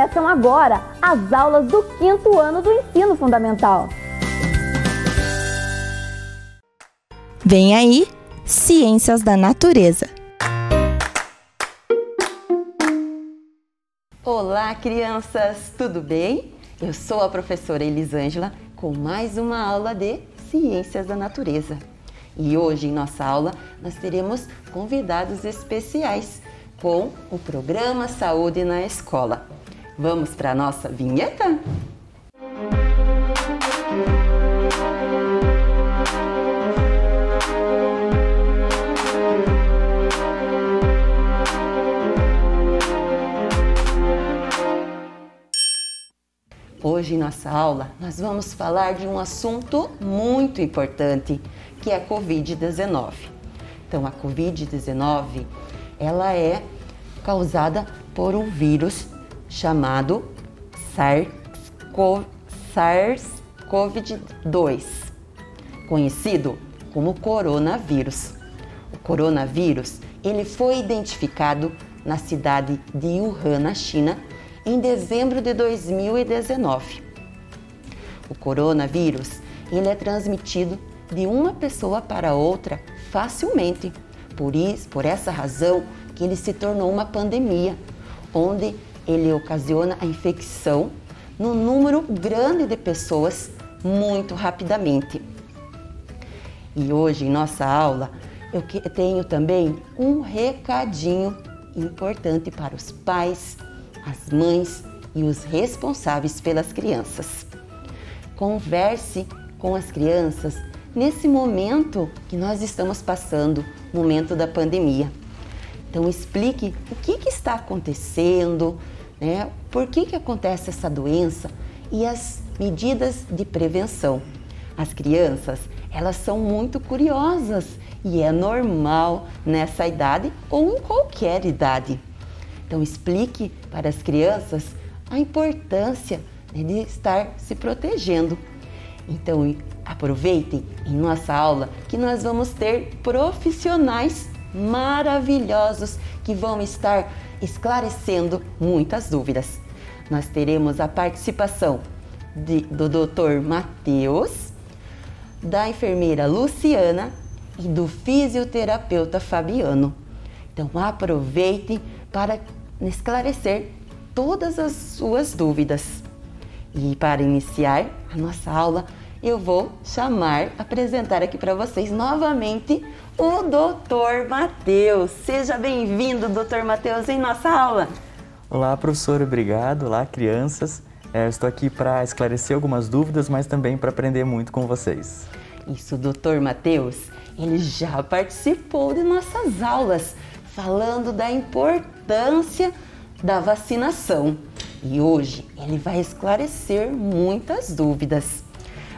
Começam agora as aulas do 5º ano do Ensino Fundamental. Vem aí, Ciências da Natureza. Olá, crianças! Tudo bem? Eu sou a professora Elisângela com mais uma aula de Ciências da Natureza. E hoje, em nossa aula, nós teremos convidados especiais com o programa Saúde na Escola. Vamos para a nossa vinheta? Hoje, em nossa aula, nós vamos falar de um assunto muito importante, que é a Covid-19. Então, a Covid-19, ela é causada por um vírus chamado SARS-CoV-2, conhecido como coronavírus. O coronavírus, ele foi identificado na cidade de Wuhan, na China, em dezembro de 2019. O coronavírus, ele é transmitido de uma pessoa para outra facilmente. Por essa razão que ele se tornou uma pandemia, onde ele ocasiona a infecção num número grande de pessoas muito rapidamente. E hoje, em nossa aula, eu tenho também um recadinho importante para os pais, as mães e os responsáveis pelas crianças. Converse com as crianças nesse momento que nós estamos passando, momento da pandemia. Então explique o que está acontecendo, né? Por que acontece essa doença e as medidas de prevenção. As crianças, elas são muito curiosas e é normal nessa idade ou em qualquer idade. Então explique para as crianças a importância, né, de estar se protegendo. Então aproveitem em nossa aula que nós vamos ter profissionais maravilhosos que vão estar esclarecendo muitas dúvidas. Nós teremos a participação do Dr. Matheus, da enfermeira Luciana e do fisioterapeuta Fabiano. Então aproveitem para esclarecer todas as suas dúvidas. E para iniciar a nossa aula, eu vou apresentar aqui para vocês novamente o Dr. Matheus. Seja bem-vindo, Dr. Matheus, em nossa aula. Olá, professor, obrigado. Olá, crianças. Eu estou aqui para esclarecer algumas dúvidas, mas também para aprender muito com vocês. Isso, Dr. Matheus, ele já participou de nossas aulas, falando da importância da vacinação. E hoje ele vai esclarecer muitas dúvidas.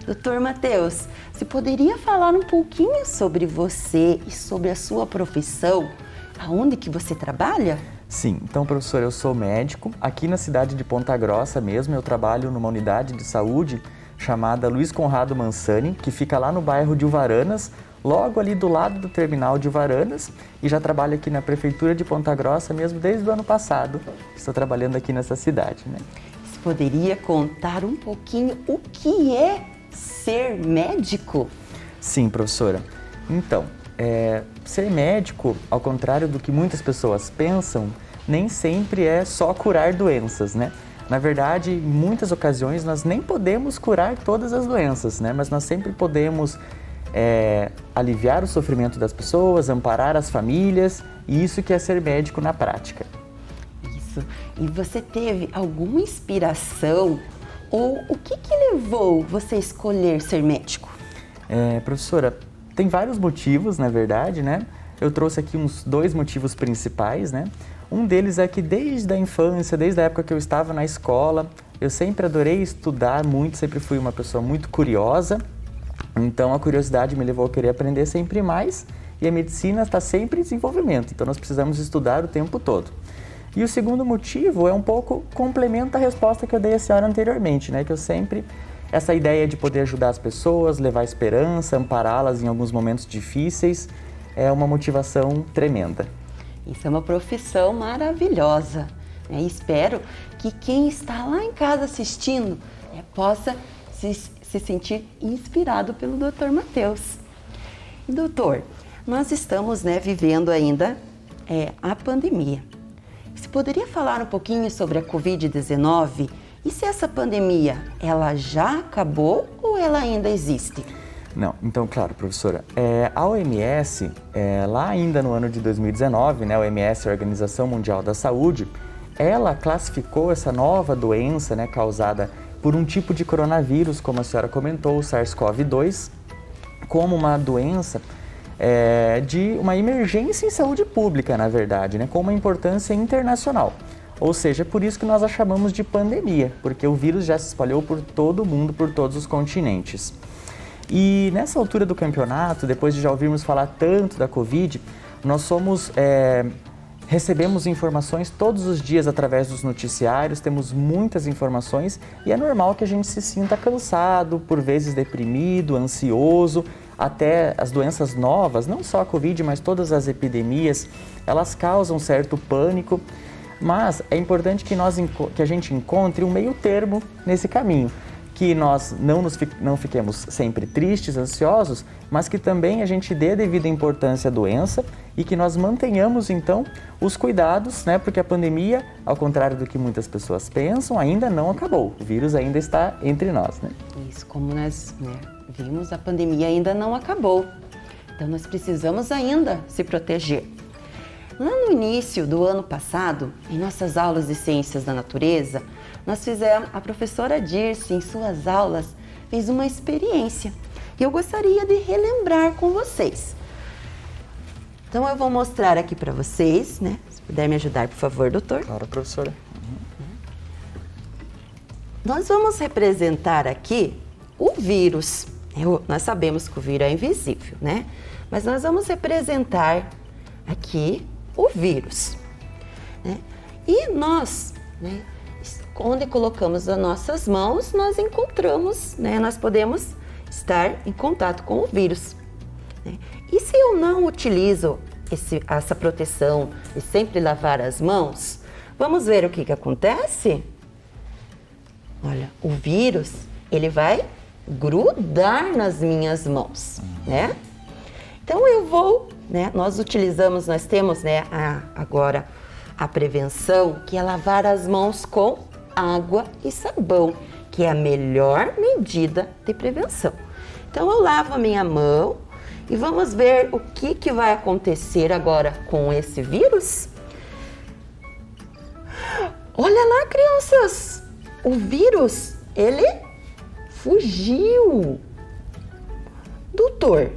Dr. Matheus, você poderia falar um pouquinho sobre você e sobre a sua profissão? Aonde que você trabalha? Sim, então, professor, eu sou médico. Aqui na cidade de Ponta Grossa mesmo, eu trabalho numa unidade de saúde chamada Luiz Conrado Mansani, que fica lá no bairro de Uvaranas, logo ali do lado do terminal de Uvaranas, e já trabalho aqui na prefeitura de Ponta Grossa mesmo desde o ano passado. Estou trabalhando aqui nessa cidade, né? Você poderia contar um pouquinho o que é ser médico? Sim, professora. Então, ser médico, ao contrário do que muitas pessoas pensam, nem sempre é só curar doenças, né? Na verdade, em muitas ocasiões nós nem podemos curar todas as doenças, né? Mas nós sempre podemos aliviar o sofrimento das pessoas, amparar as famílias, e isso que é ser médico na prática. Isso. E você teve alguma inspiração ou o que levou você a escolher ser médico? Professora, tem vários motivos, na verdade, né? Eu trouxe aqui uns 2 motivos principais, né? Um deles é que desde a infância, desde a época que eu estava na escola, eu sempre adorei estudar muito, sempre fui uma pessoa muito curiosa. Então a curiosidade me levou a querer aprender sempre mais, e a medicina está sempre em desenvolvimento, então nós precisamos estudar o tempo todo. E o segundo motivo é um pouco complementa a resposta que eu dei à senhora anteriormente, né? Que eu sempre, essa ideia de poder ajudar as pessoas, levar esperança, ampará-las em alguns momentos difíceis, é uma motivação tremenda. Isso é uma profissão maravilhosa. E espero que quem está lá em casa assistindo possa se sentir inspirado pelo Dr. Matheus. E, doutor, nós estamos vivendo ainda a pandemia. Você poderia falar um pouquinho sobre a Covid-19 e se essa pandemia ela já acabou ou ela ainda existe? Não, então, claro, professora, a OMS, lá ainda no ano de 2019, né, a OMS, a Organização Mundial da Saúde, ela classificou essa nova doença, né, causada por um tipo de coronavírus, como a senhora comentou, o SARS-CoV-2, como uma doença de uma emergência em saúde pública, na verdade, né, com uma importância internacional. Ou seja, por isso que nós a chamamos de pandemia, porque o vírus já se espalhou por todo o mundo, por todos os continentes. E nessa altura do campeonato, depois de já ouvirmos falar tanto da Covid, nós recebemos informações todos os dias através dos noticiários, temos muitas informações e é normal que a gente se sinta cansado, por vezes deprimido, ansioso, até as doenças novas, não só a Covid, mas todas as epidemias, elas causam certo pânico, mas é importante que a gente encontre um meio termo nesse caminho. Que nós não fiquemos sempre tristes, ansiosos, mas que também a gente dê a devida importância à doença e que nós mantenhamos, então, os cuidados, né? Porque a pandemia, ao contrário do que muitas pessoas pensam, ainda não acabou. O vírus ainda está entre nós, né? Isso, como nós vimos, a pandemia ainda não acabou. Então, nós precisamos ainda se proteger. Lá no início do ano passado, em nossas aulas de Ciências da Natureza, a professora Dirce, em suas aulas, fez uma experiência e eu gostaria de relembrar com vocês. Então, eu vou mostrar aqui para vocês, né? Se puder me ajudar, por favor, doutor. Claro, professora. Nós vamos representar aqui o vírus. Nós sabemos que o vírus é invisível, né? Mas nós vamos representar aqui o vírus, né? E nós, né? Onde colocamos as nossas mãos, nós encontramos, né? Nós podemos estar em contato com o vírus, né? E se eu não utilizo essa proteção e sempre lavar as mãos, vamos ver o que acontece? Olha, o vírus, ele vai grudar nas minhas mãos, né? Então eu vou, né? Nós temos, né, agora a prevenção, que é lavar as mãos com água e sabão, que é a melhor medida de prevenção. Então eu lavo a minha mão e vamos ver o que vai acontecer agora com esse vírus. Olha lá, crianças! O vírus, ele fugiu. Doutor,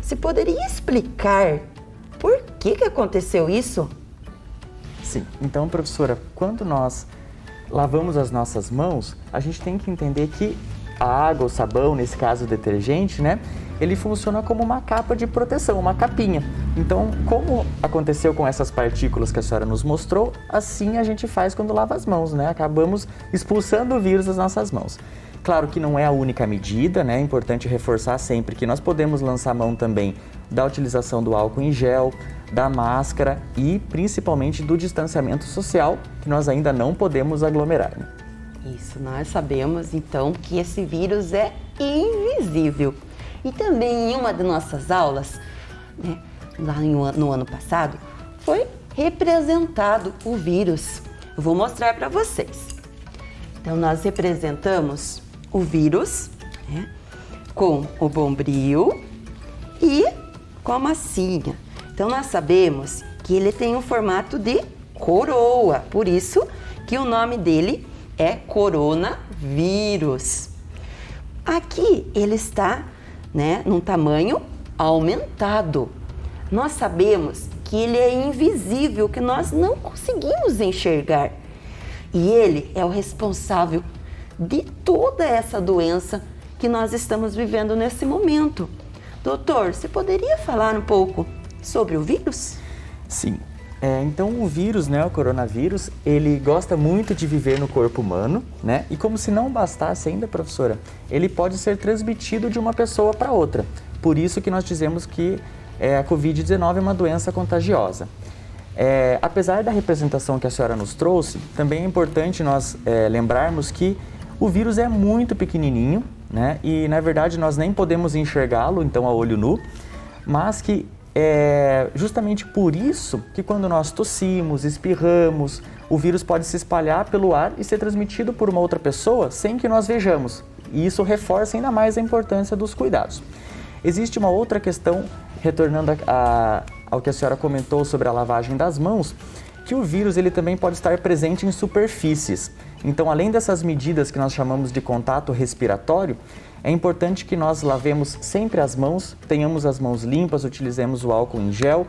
você poderia explicar por que aconteceu isso? Sim, então, professora, quando nós lavamos as nossas mãos, a gente tem que entender que a água, o sabão, nesse caso o detergente, né? Ele funciona como uma capa de proteção, uma capinha. Então, como aconteceu com essas partículas que a senhora nos mostrou, assim a gente faz quando lava as mãos, né? Acabamos expulsando o vírus das nossas mãos. Claro que não é a única medida, né? É importante reforçar sempre que nós podemos lançar mão também da utilização do álcool em gel, da máscara e principalmente do distanciamento social, que nós ainda não podemos aglomerar, né? Isso, nós sabemos então que esse vírus é invisível. E também em uma de nossas aulas, né, lá no ano passado, foi representado o vírus. Eu vou mostrar para vocês. Então, nós representamos o vírus, né, com o bombril e com a massinha. Então, nós sabemos que ele tem um formato de coroa, por isso que o nome dele é coronavírus. Aqui ele está, né, num tamanho aumentado. Nós sabemos que ele é invisível, que nós não conseguimos enxergar. E ele é o responsável de toda essa doença que nós estamos vivendo nesse momento. Doutor, você poderia falar um pouco sobre o vírus? Sim. Então o vírus, né, o coronavírus, ele gosta muito de viver no corpo humano, né? E como se não bastasse ainda, professora, ele pode ser transmitido de uma pessoa para outra. Por isso que nós dizemos que a Covid-19 é uma doença contagiosa. Apesar da representação que a senhora nos trouxe, também é importante nós lembrarmos que o vírus é muito pequenininho, né? E na verdade nós nem podemos enxergá-lo, então a olho nu, mas que é justamente por isso que quando nós tossimos, espirramos, o vírus pode se espalhar pelo ar e ser transmitido por uma outra pessoa sem que nós vejamos. E isso reforça ainda mais a importância dos cuidados. Existe uma outra questão, retornando ao que a senhora comentou sobre a lavagem das mãos, que o vírus ele também pode estar presente em superfícies. Então, além dessas medidas que nós chamamos de contato respiratório, é importante que nós lavemos sempre as mãos, tenhamos as mãos limpas, utilizemos o álcool em gel,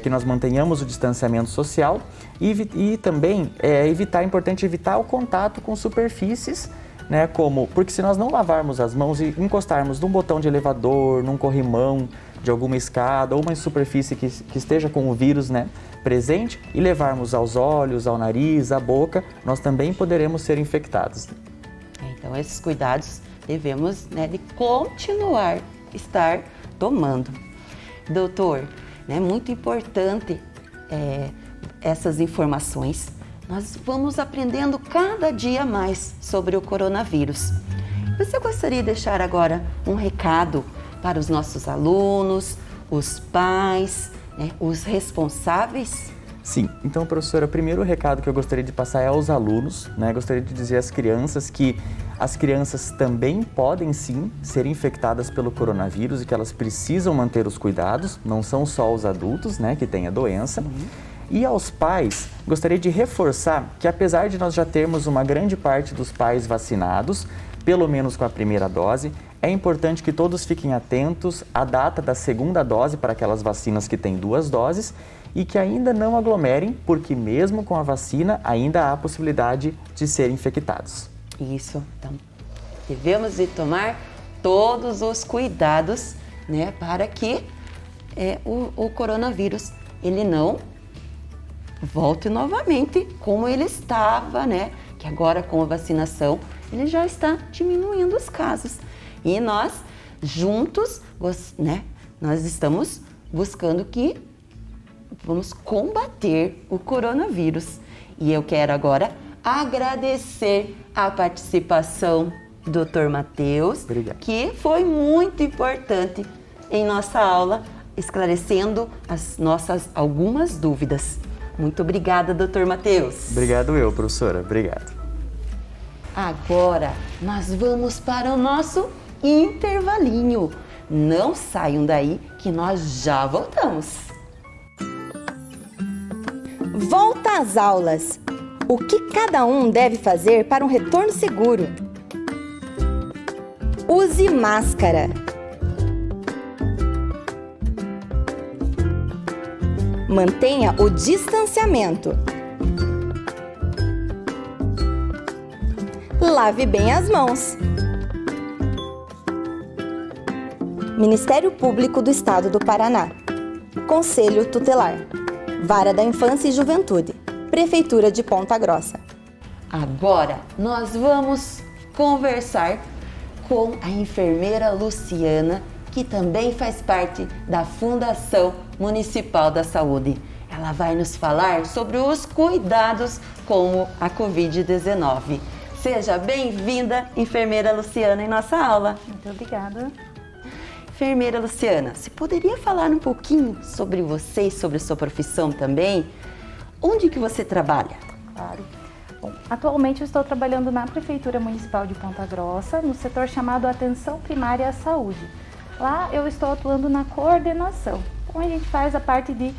que nós mantenhamos o distanciamento social e também é importante evitar o contato com superfícies, né, porque se nós não lavarmos as mãos e encostarmos num botão de elevador, num corrimão, de alguma escada ou uma superfície que esteja com o vírus, né, presente e levarmos aos olhos, ao nariz, à boca, nós também poderemos ser infectados. Então, esses cuidados devemos, né, de continuar estar tomando. Doutor, né, muito importante essas informações. Nós vamos aprendendo cada dia mais sobre o coronavírus. Você gostaria de deixar agora um recado para os nossos alunos, os pais, né, os responsáveis? Sim, então, professora, o primeiro recado que eu gostaria de passar é aos alunos, né? Gostaria de dizer às crianças que as crianças também podem sim ser infectadas pelo coronavírus e que elas precisam manter os cuidados, não são só os adultos, né, que têm a doença. E aos pais, gostaria de reforçar que apesar de nós já termos uma grande parte dos pais vacinados, pelo menos com a primeira dose, é importante que todos fiquem atentos à data da segunda dose para aquelas vacinas que têm 2 doses e que ainda não aglomerem, porque mesmo com a vacina ainda há possibilidade de serem infectados. Isso, então devemos de tomar todos os cuidados, né, para que o coronavírus ele não volte novamente como ele estava, né, que agora com a vacinação ele já está diminuindo os casos. E nós, juntos, né, nós estamos buscando que vamos combater o coronavírus. E eu quero agora agradecer a participação do Dr. Matheus, que foi muito importante em nossa aula, esclarecendo as nossas algumas dúvidas. Muito obrigada, Dr. Matheus. Obrigado eu, professora. Obrigado. Agora, nós vamos para o nosso intervalinho. Não saiam daí que nós já voltamos. Volta às aulas. O que cada um deve fazer para um retorno seguro? Use máscara. Mantenha o distanciamento. Lave bem as mãos. Ministério Público do Estado do Paraná. Conselho Tutelar. Vara da Infância e Juventude. Prefeitura de Ponta Grossa. Agora nós vamos conversar com a enfermeira Luciana, que também faz parte da Fundação Municipal da Saúde. Ela vai nos falar sobre os cuidados com a Covid-19. Seja bem-vinda, enfermeira Luciana, em nossa aula. Muito obrigada. Enfermeira Luciana, você poderia falar um pouquinho sobre você e sobre a sua profissão também? Onde que você trabalha? Claro. Bom, atualmente eu estou trabalhando na Prefeitura Municipal de Ponta Grossa, no setor chamado Atenção Primária à Saúde. Lá eu estou atuando na coordenação. Então a gente faz a parte de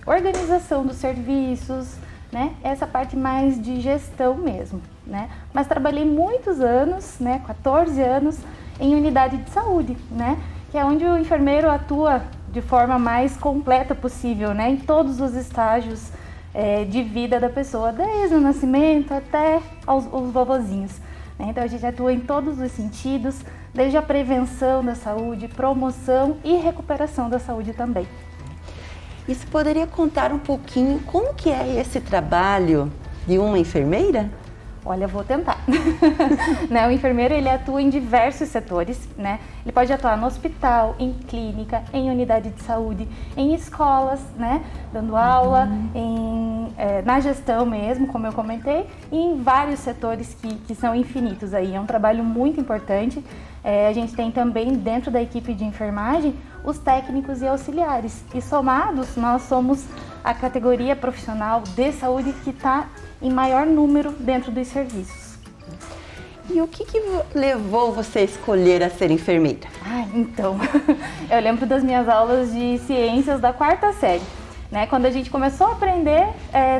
organização dos serviços, né? Essa parte mais de gestão mesmo, né? Mas trabalhei muitos anos, né? 14 anos, em unidade de saúde, né? Que é onde o enfermeiro atua de forma mais completa possível, né? Em todos os estágios de vida da pessoa, desde o nascimento até os vovozinhos. Né? Então a gente atua em todos os sentidos, desde a prevenção da saúde, promoção e recuperação da saúde também. E você poderia contar um pouquinho como que é esse trabalho de uma enfermeira? Olha, vou tentar. Né? O enfermeiro, ele atua em diversos setores, né? Ele pode atuar no hospital, em clínica, em unidade de saúde, em escolas, né? Dando aula, na gestão mesmo, como eu comentei, e em vários setores que são infinitos aí. É um trabalho muito importante. A gente tem também, dentro da equipe de enfermagem, os técnicos e auxiliares. E somados, nós somos a categoria profissional de saúde que está em maior número dentro dos serviços. E o que levou você a escolher a ser enfermeira? Então, eu lembro das minhas aulas de ciências da 4ª série, né? Quando a gente começou a aprender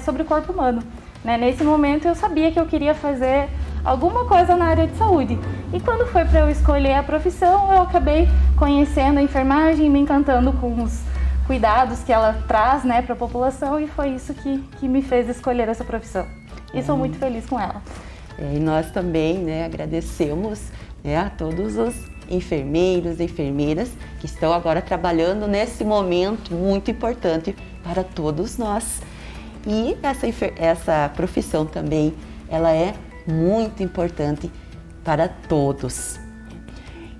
sobre o corpo humano. Né? Nesse momento eu sabia que eu queria fazer alguma coisa na área de saúde. E quando foi para eu escolher a profissão, eu acabei conhecendo a enfermagem, me encantando com os cuidados que ela traz, né, para a população, e foi isso que me fez escolher essa profissão. E sou muito feliz com ela. E nós também, né, agradecemos, né, a todos os enfermeiros e enfermeiras que estão agora trabalhando nesse momento muito importante para todos nós. E essa profissão também, ela é muito importante para todos.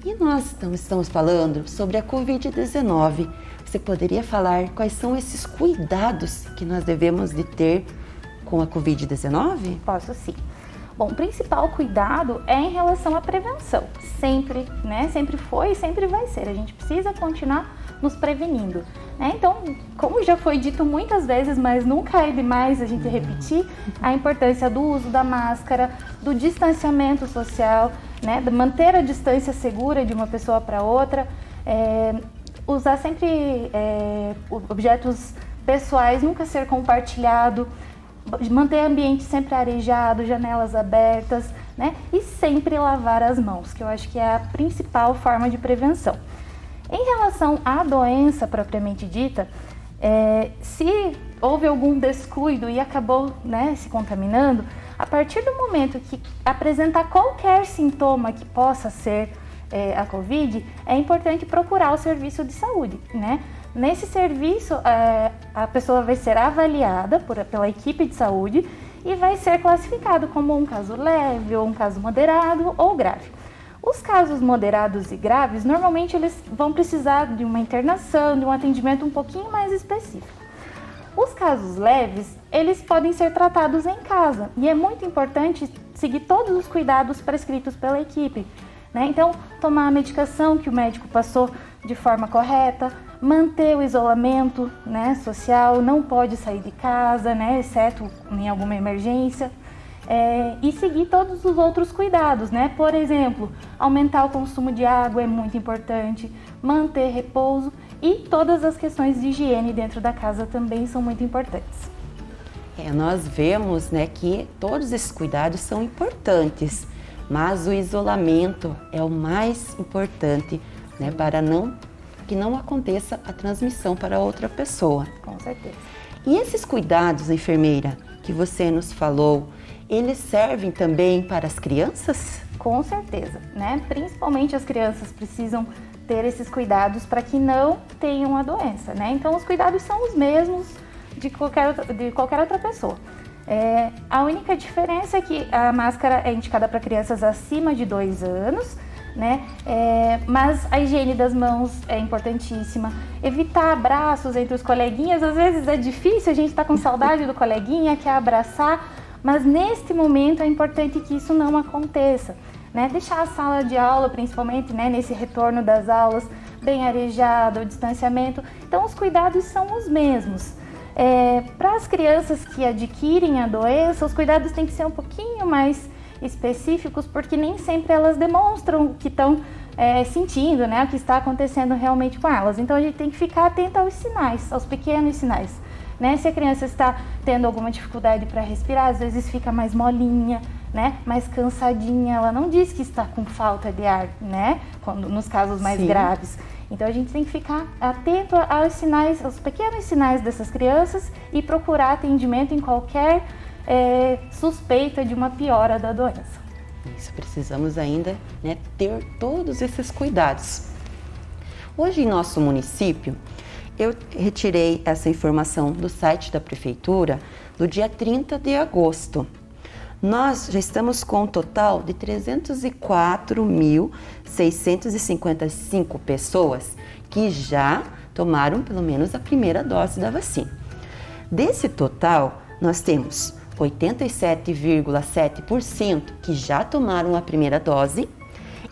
E nós estamos falando sobre a Covid-19. Você poderia falar quais são esses cuidados que nós devemos de ter com a Covid-19? Posso sim. Bom, o principal cuidado é em relação à prevenção. Sempre, né? Sempre foi e sempre vai ser. A gente precisa continuar nos prevenindo. Né? Então, como já foi dito muitas vezes, mas nunca é demais a gente repetir, a importância do uso da máscara, do distanciamento social, né? De manter a distância segura de uma pessoa para outra, usar sempre objetos pessoais, nunca ser compartilhado, manter o ambiente sempre arejado, janelas abertas, né? E sempre lavar as mãos, que eu acho que é a principal forma de prevenção. Em relação à doença propriamente dita, se houve algum descuido e acabou, né, se contaminando, a partir do momento que apresentar qualquer sintoma que possa ser a Covid, é importante procurar o serviço de saúde, né? Nesse serviço, a pessoa vai ser avaliada pela equipe de saúde e vai ser classificado como um caso leve, ou um caso moderado ou grave. Os casos moderados e graves, normalmente eles vão precisar de uma internação, de um atendimento um pouquinho mais específico. Os casos leves, eles podem ser tratados em casa e é muito importante seguir todos os cuidados prescritos pela equipe, né? Então, tomar a medicação que o médico passou de forma correta, manter o isolamento, né, social, não pode sair de casa, né, exceto em alguma emergência, e seguir todos os outros cuidados, né? Por exemplo, aumentar o consumo de água é muito importante, manter repouso e todas as questões de higiene dentro da casa também são muito importantes. Nós vemos, né, que todos esses cuidados são importantes, mas o isolamento é o mais importante, né, para que não aconteça a transmissão para outra pessoa. Com certeza. E esses cuidados, enfermeira, que você nos falou, eles servem também para as crianças? Com certeza, né? Principalmente as crianças precisam ter esses cuidados para que não tenham a doença, né? Então, os cuidados são os mesmos de qualquer outra pessoa. A única diferença é que a máscara é indicada para crianças acima de 2 anos, né? Mas a higiene das mãos é importantíssima. Evitar abraços entre os coleguinhas, às vezes é difícil, a gente está com saudade do coleguinha, quer abraçar, mas neste momento é importante que isso não aconteça, né? Deixar a sala de aula, principalmente, né, nesse retorno das aulas, bem arejado, o distanciamento. Então, os cuidados são os mesmos. Para as crianças que adquirem a doença, os cuidados têm que ser um pouquinho mais específicos, porque nem sempre elas demonstram o que estão sentindo, né, o que está acontecendo realmente com elas. Então, a gente tem que ficar atento aos sinais, aos pequenos sinais. Né? Se a criança está tendo alguma dificuldade para respirar, às vezes fica mais molinha, né? Mais cansadinha, ela não diz que está com falta de ar, né? Nos casos mais graves. Então a gente tem que ficar atento aos sinais, aos pequenos sinais dessas crianças e procurar atendimento em qualquer suspeita de uma piora da doença. Isso, precisamos ainda, né, ter todos esses cuidados. Hoje em nosso município, eu retirei essa informação do site da Prefeitura do dia 30 de agosto. nós já estamos com um total de 304.655 pessoas que já tomaram pelo menos a primeira dose da vacina. Desse total, nós temos 87,7% que já tomaram a primeira dose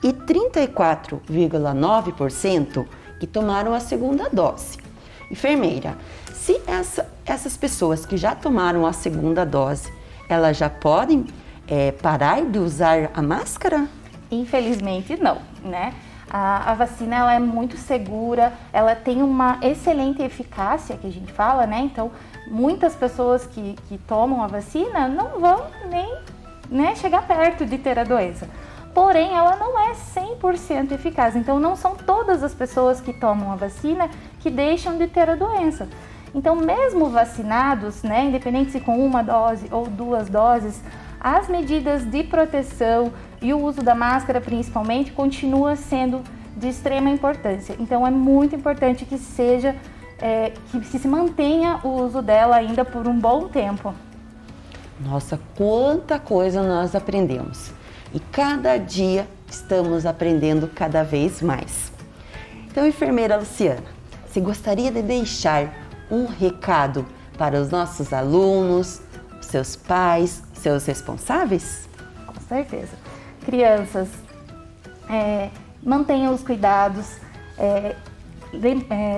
e 34,9% que tomaram a segunda dose. Enfermeira, se essas pessoas que já tomaram a segunda dose, elas já podem parar de usar a máscara? Infelizmente não, né? A vacina ela é muito segura, ela tem uma excelente eficácia, que a gente fala, né? Então, muitas pessoas que tomam a vacina não vão nem, né, chegar perto de ter a doença. Porém, ela não é 100% eficaz. Então, não são todas as pessoas que tomam a vacina que deixam de ter a doença. Então, mesmo vacinados, né, independente se com uma dose ou duas doses, as medidas de proteção e o uso da máscara, principalmente, continua sendo de extrema importância. Então, é muito importante que seja, que se mantenha o uso dela ainda por um bom tempo. Nossa, quanta coisa nós aprendemos! E cada dia estamos aprendendo cada vez mais. Então, enfermeira Luciana, você gostaria de deixar um recado para os nossos alunos, seus pais, seus responsáveis? Com certeza. Crianças, mantenham os cuidados,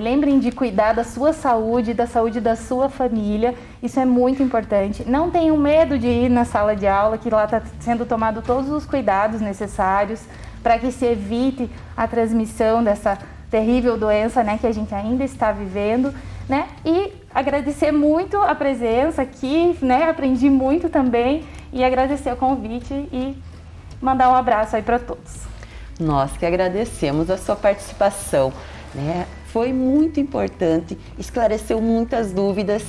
lembrem de cuidar da sua saúde, da saúde da sua família, isso é muito importante. Não tenham medo de ir na sala de aula, que lá está sendo tomado todos os cuidados necessários para que se evite a transmissão dessa terrível doença, né, que a gente ainda está vivendo, né? E agradecer muito a presença aqui, né? Aprendi muito também e agradecer o convite e mandar um abraço aí para todos. Nós que agradecemos a sua participação, né? Foi muito importante, esclareceu muitas dúvidas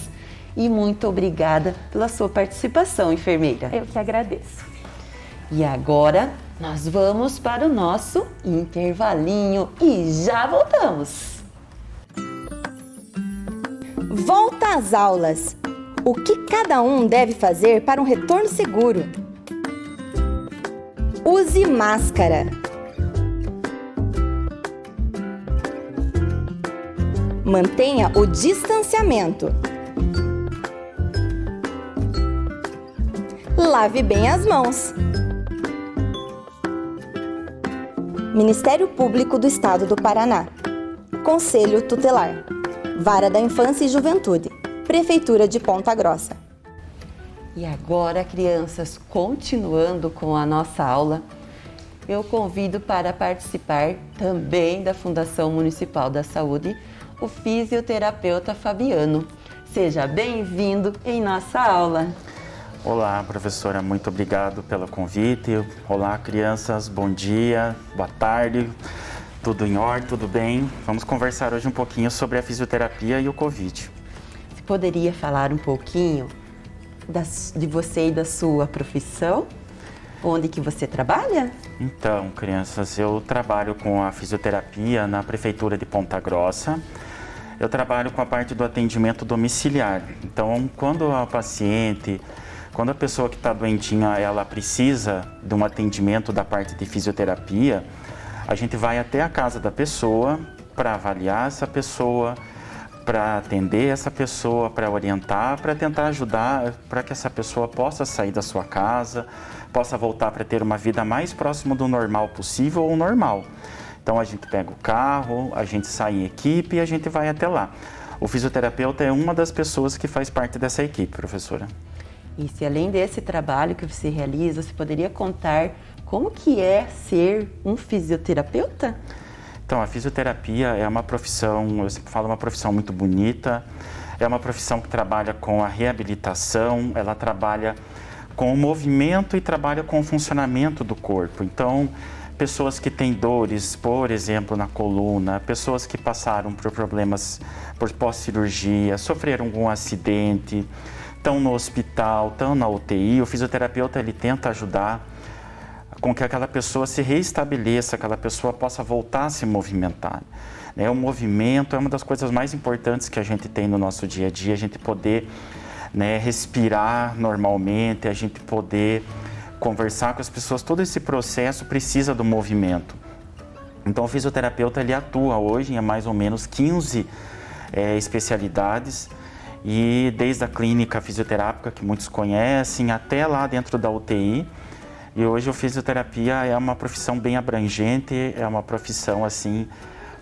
e muito obrigada pela sua participação, enfermeira. Eu que agradeço. E agora nós vamos para o nosso intervalinho e já voltamos. Volta às aulas. O que cada um deve fazer para um retorno seguro? Use máscara. Mantenha o distanciamento. Lave bem as mãos. Ministério Público do Estado do Paraná. Conselho Tutelar. Vara da Infância e Juventude. Prefeitura de Ponta Grossa. E agora, crianças, continuando com a nossa aula, eu convido para participar também da Fundação Municipal da Saúde, o fisioterapeuta Fabiano. Seja bem-vindo em nossa aula. Olá, professora, muito obrigado pelo convite. Olá, crianças, bom dia, boa tarde, tudo em ordem, tudo bem? Vamos conversar hoje um pouquinho sobre a fisioterapia e o Covid. Você poderia falar um pouquinho de você e da sua profissão? Onde que você trabalha? Então, crianças, eu trabalho com a fisioterapia na Prefeitura de Ponta Grossa. Eu trabalho com a parte do atendimento domiciliar. Então, quando a pessoa que está doentinha, ela precisa de um atendimento da parte de fisioterapia, a gente vai até a casa da pessoa para avaliar essa pessoa, para atender essa pessoa, para orientar, para tentar ajudar para que essa pessoa possa sair da sua casa, possa voltar para ter uma vida mais próxima do normal possível ou normal. Então a gente pega o carro, a gente sai em equipe e a gente vai até lá. O fisioterapeuta é uma das pessoas que faz parte dessa equipe, professora. E se além desse trabalho que você realiza, você poderia contar como que é ser um fisioterapeuta? Então, a fisioterapia é uma profissão, eu sempre falo, uma profissão muito bonita. É uma profissão que trabalha com a reabilitação, ela trabalha com o movimento e trabalha com o funcionamento do corpo. Então, pessoas que têm dores, por exemplo, na coluna, pessoas que passaram por problemas por pós-cirurgia, sofreram algum acidente, estão no hospital, estão na UTI, o fisioterapeuta ele tenta ajudar com que aquela pessoa se reestabeleça, aquela pessoa possa voltar a se movimentar. O movimento é uma das coisas mais importantes que a gente tem no nosso dia a dia, a gente poder né, respirar normalmente, a gente poder conversar com as pessoas. Todo esse processo precisa do movimento. Então o fisioterapeuta ele atua hoje em mais ou menos 15 especialidades, e desde a clínica fisioterápica, que muitos conhecem, até lá dentro da UTI. E hoje a fisioterapia é uma profissão bem abrangente, é uma profissão assim,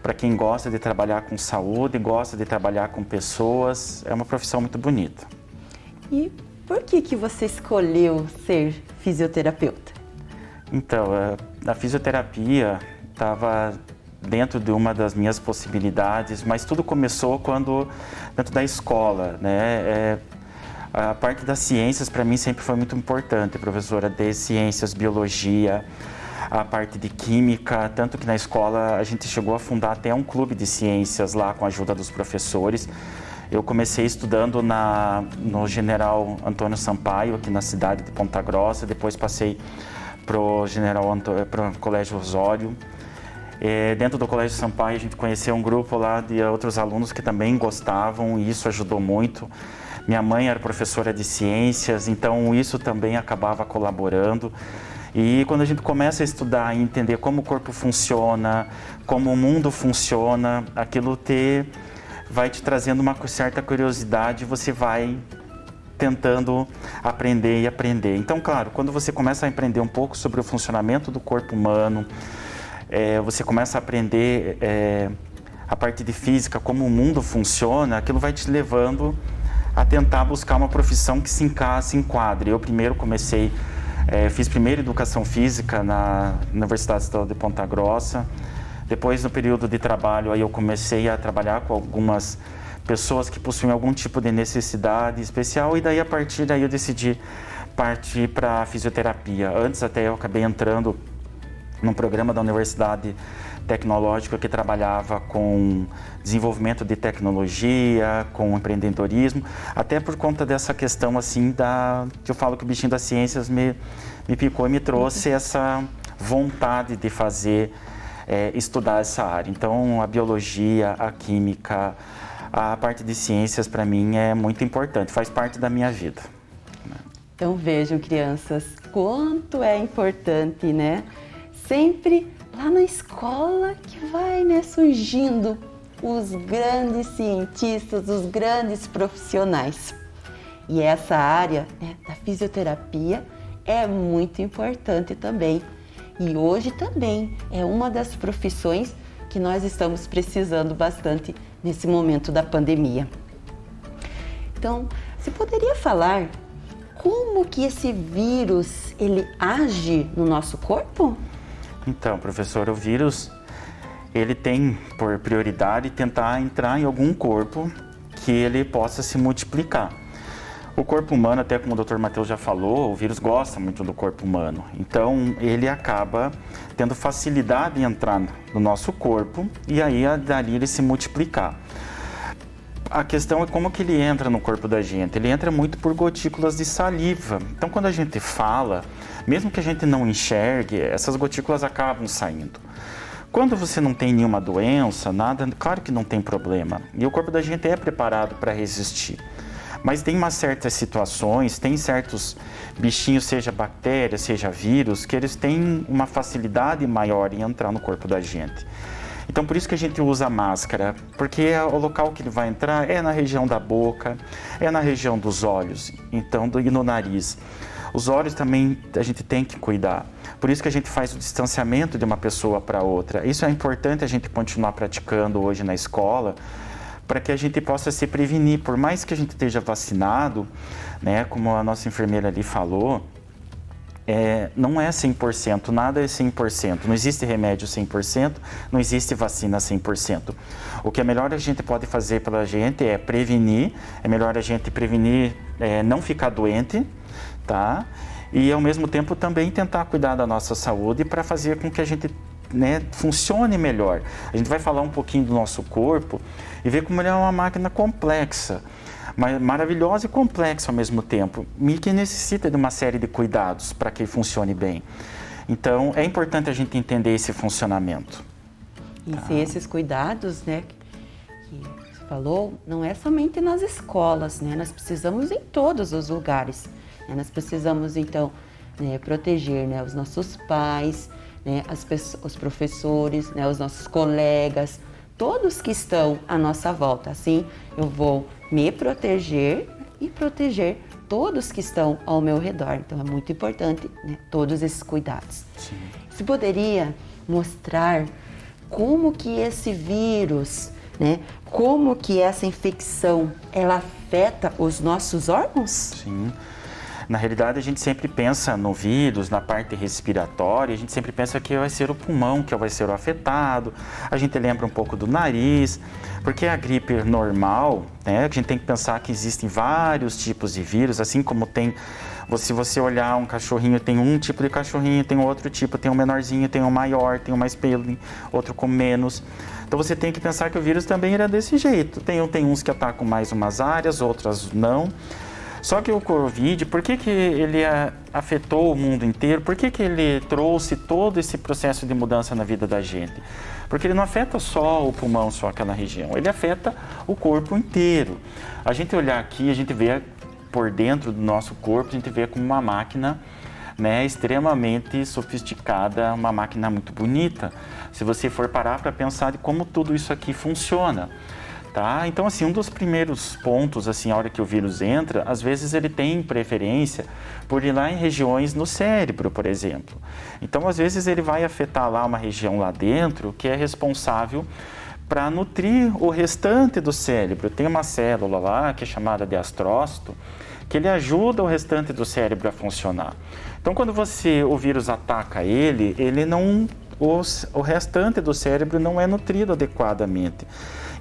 para quem gosta de trabalhar com saúde, gosta de trabalhar com pessoas, é uma profissão muito bonita. E por que você escolheu ser fisioterapeuta? Então, a fisioterapia estava dentro de uma das minhas possibilidades, mas tudo começou quando, dentro da escola, né? A parte das ciências para mim sempre foi muito importante, professora de ciências, biologia, a parte de química, tanto que na escola a gente chegou a fundar até um clube de ciências lá com a ajuda dos professores. Eu comecei estudando no General Antônio Sampaio, aqui na cidade de Ponta Grossa, depois passei para o Colégio Osório. Dentro do Colégio Sampaio a gente conheceu um grupo lá de outros alunos que também gostavam, e isso ajudou muito. Minha mãe era professora de ciências, então isso também acabava colaborando. E quando a gente começa a estudar e entender como o corpo funciona, como o mundo funciona, aquilo vai te trazendo uma certa curiosidade, você vai tentando aprender e aprender. Então, claro, quando você começa a aprender um pouco sobre o funcionamento do corpo humano, você começa a aprender a parte de física, como o mundo funciona, aquilo vai te levando a tentar buscar uma profissão que se enquadre. Eu primeiro fiz primeiro educação física na Universidade Estadual de Ponta Grossa. Depois, no período de trabalho, aí eu comecei a trabalhar com algumas pessoas que possuem algum tipo de necessidade especial, e daí a partir daí eu decidi partir para a fisioterapia. Antes até eu acabei entrando num programa da Universidade Tecnológica que trabalhava com desenvolvimento de tecnologia, com empreendedorismo, até por conta dessa questão assim que eu falo que o bichinho das ciências me picou e me trouxe essa vontade de estudar essa área. Então a biologia, a química, a parte de ciências para mim é muito importante, faz parte da minha vida. Então vejam, crianças, quanto é importante, né? Sempre lá na escola que vai, né, surgindo os grandes cientistas, os grandes profissionais. E essa área, né, da fisioterapia é muito importante também. E hoje também é uma das profissões que nós estamos precisando bastante nesse momento da pandemia. Então, você poderia falar como que esse vírus ele age no nosso corpo? Então, professor, o vírus, ele tem por prioridade tentar entrar em algum corpo que ele possa se multiplicar. O corpo humano, até como o Dr. Matheus já falou, o vírus gosta muito do corpo humano. Então, ele acaba tendo facilidade em entrar no nosso corpo e aí dali ele se multiplicar. A questão é como que ele entra no corpo da gente. Ele entra muito por gotículas de saliva. Então, quando a gente fala, mesmo que a gente não enxergue, essas gotículas acabam saindo. Quando você não tem nenhuma doença, nada, claro que não tem problema. E o corpo da gente é preparado para resistir. Mas tem umas certas situações, tem certos bichinhos, seja bactérias, seja vírus, que eles têm uma facilidade maior em entrar no corpo da gente. Então, por isso que a gente usa máscara, porque o local que ele vai entrar é na região da boca, é na região dos olhos, então, e no nariz. Os olhos também a gente tem que cuidar. Por isso que a gente faz o distanciamento de uma pessoa para outra. Isso é importante a gente continuar praticando hoje na escola, para que a gente possa se prevenir. Por mais que a gente esteja vacinado, né, como a nossa enfermeira ali falou, não é 100%, nada é 100%. Não existe remédio 100%, não existe vacina 100%. O que é melhor a gente pode fazer pela gente é prevenir, é melhor a gente prevenir não ficar doente, tá? E ao mesmo tempo também tentar cuidar da nossa saúde para fazer com que a gente, né, funcione melhor. A gente vai falar um pouquinho do nosso corpo e ver como ele é uma máquina complexa, maravilhosa e complexa ao mesmo tempo, e que necessita de uma série de cuidados para que funcione bem. Então, é importante a gente entender esse funcionamento. E esses cuidados, né, que falou, não é somente nas escolas, né? Nós precisamos em todos os lugares. Né? Nós precisamos, então, proteger, né, os nossos pais, né, os professores, né, os nossos colegas, todos que estão à nossa volta. Assim, eu vou me proteger e proteger todos que estão ao meu redor. Então, é muito importante, né, todos esses cuidados. Sim. Você poderia mostrar como que esse vírus, né, como que essa infecção, ela afeta os nossos órgãos? Sim. Na realidade, a gente sempre pensa no vírus, na parte respiratória, a gente sempre pensa que vai ser o pulmão que vai ser o afetado, a gente lembra um pouco do nariz, porque a gripe normal, né, a gente tem que pensar que existem vários tipos de vírus, assim como tem, se você olhar um cachorrinho, tem um tipo de cachorrinho, tem outro tipo, tem um menorzinho, tem um maior, tem um mais pelo, outro com menos. Então você tem que pensar que o vírus também era desse jeito, tem uns que atacam mais umas áreas, outras não. Só que o Covid, por que ele afetou o mundo inteiro? Por que ele trouxe todo esse processo de mudança na vida da gente? Porque ele não afeta só o pulmão, só aquela região, ele afeta o corpo inteiro. A gente olhar aqui, a gente vê por dentro do nosso corpo, a gente vê como uma máquina, né, extremamente sofisticada, uma máquina muito bonita. Se você for parar para pensar de como tudo isso aqui funciona. Tá? Então, assim, um dos primeiros pontos, assim, a hora que o vírus entra, às vezes ele tem preferência por ir lá em regiões no cérebro, por exemplo. Então, às vezes ele vai afetar lá uma região lá dentro que é responsável para nutrir o restante do cérebro. Tem uma célula lá que é chamada de astrócito, que ele ajuda o restante do cérebro a funcionar. Então, quando o vírus ataca ele não, o restante do cérebro não é nutrido adequadamente.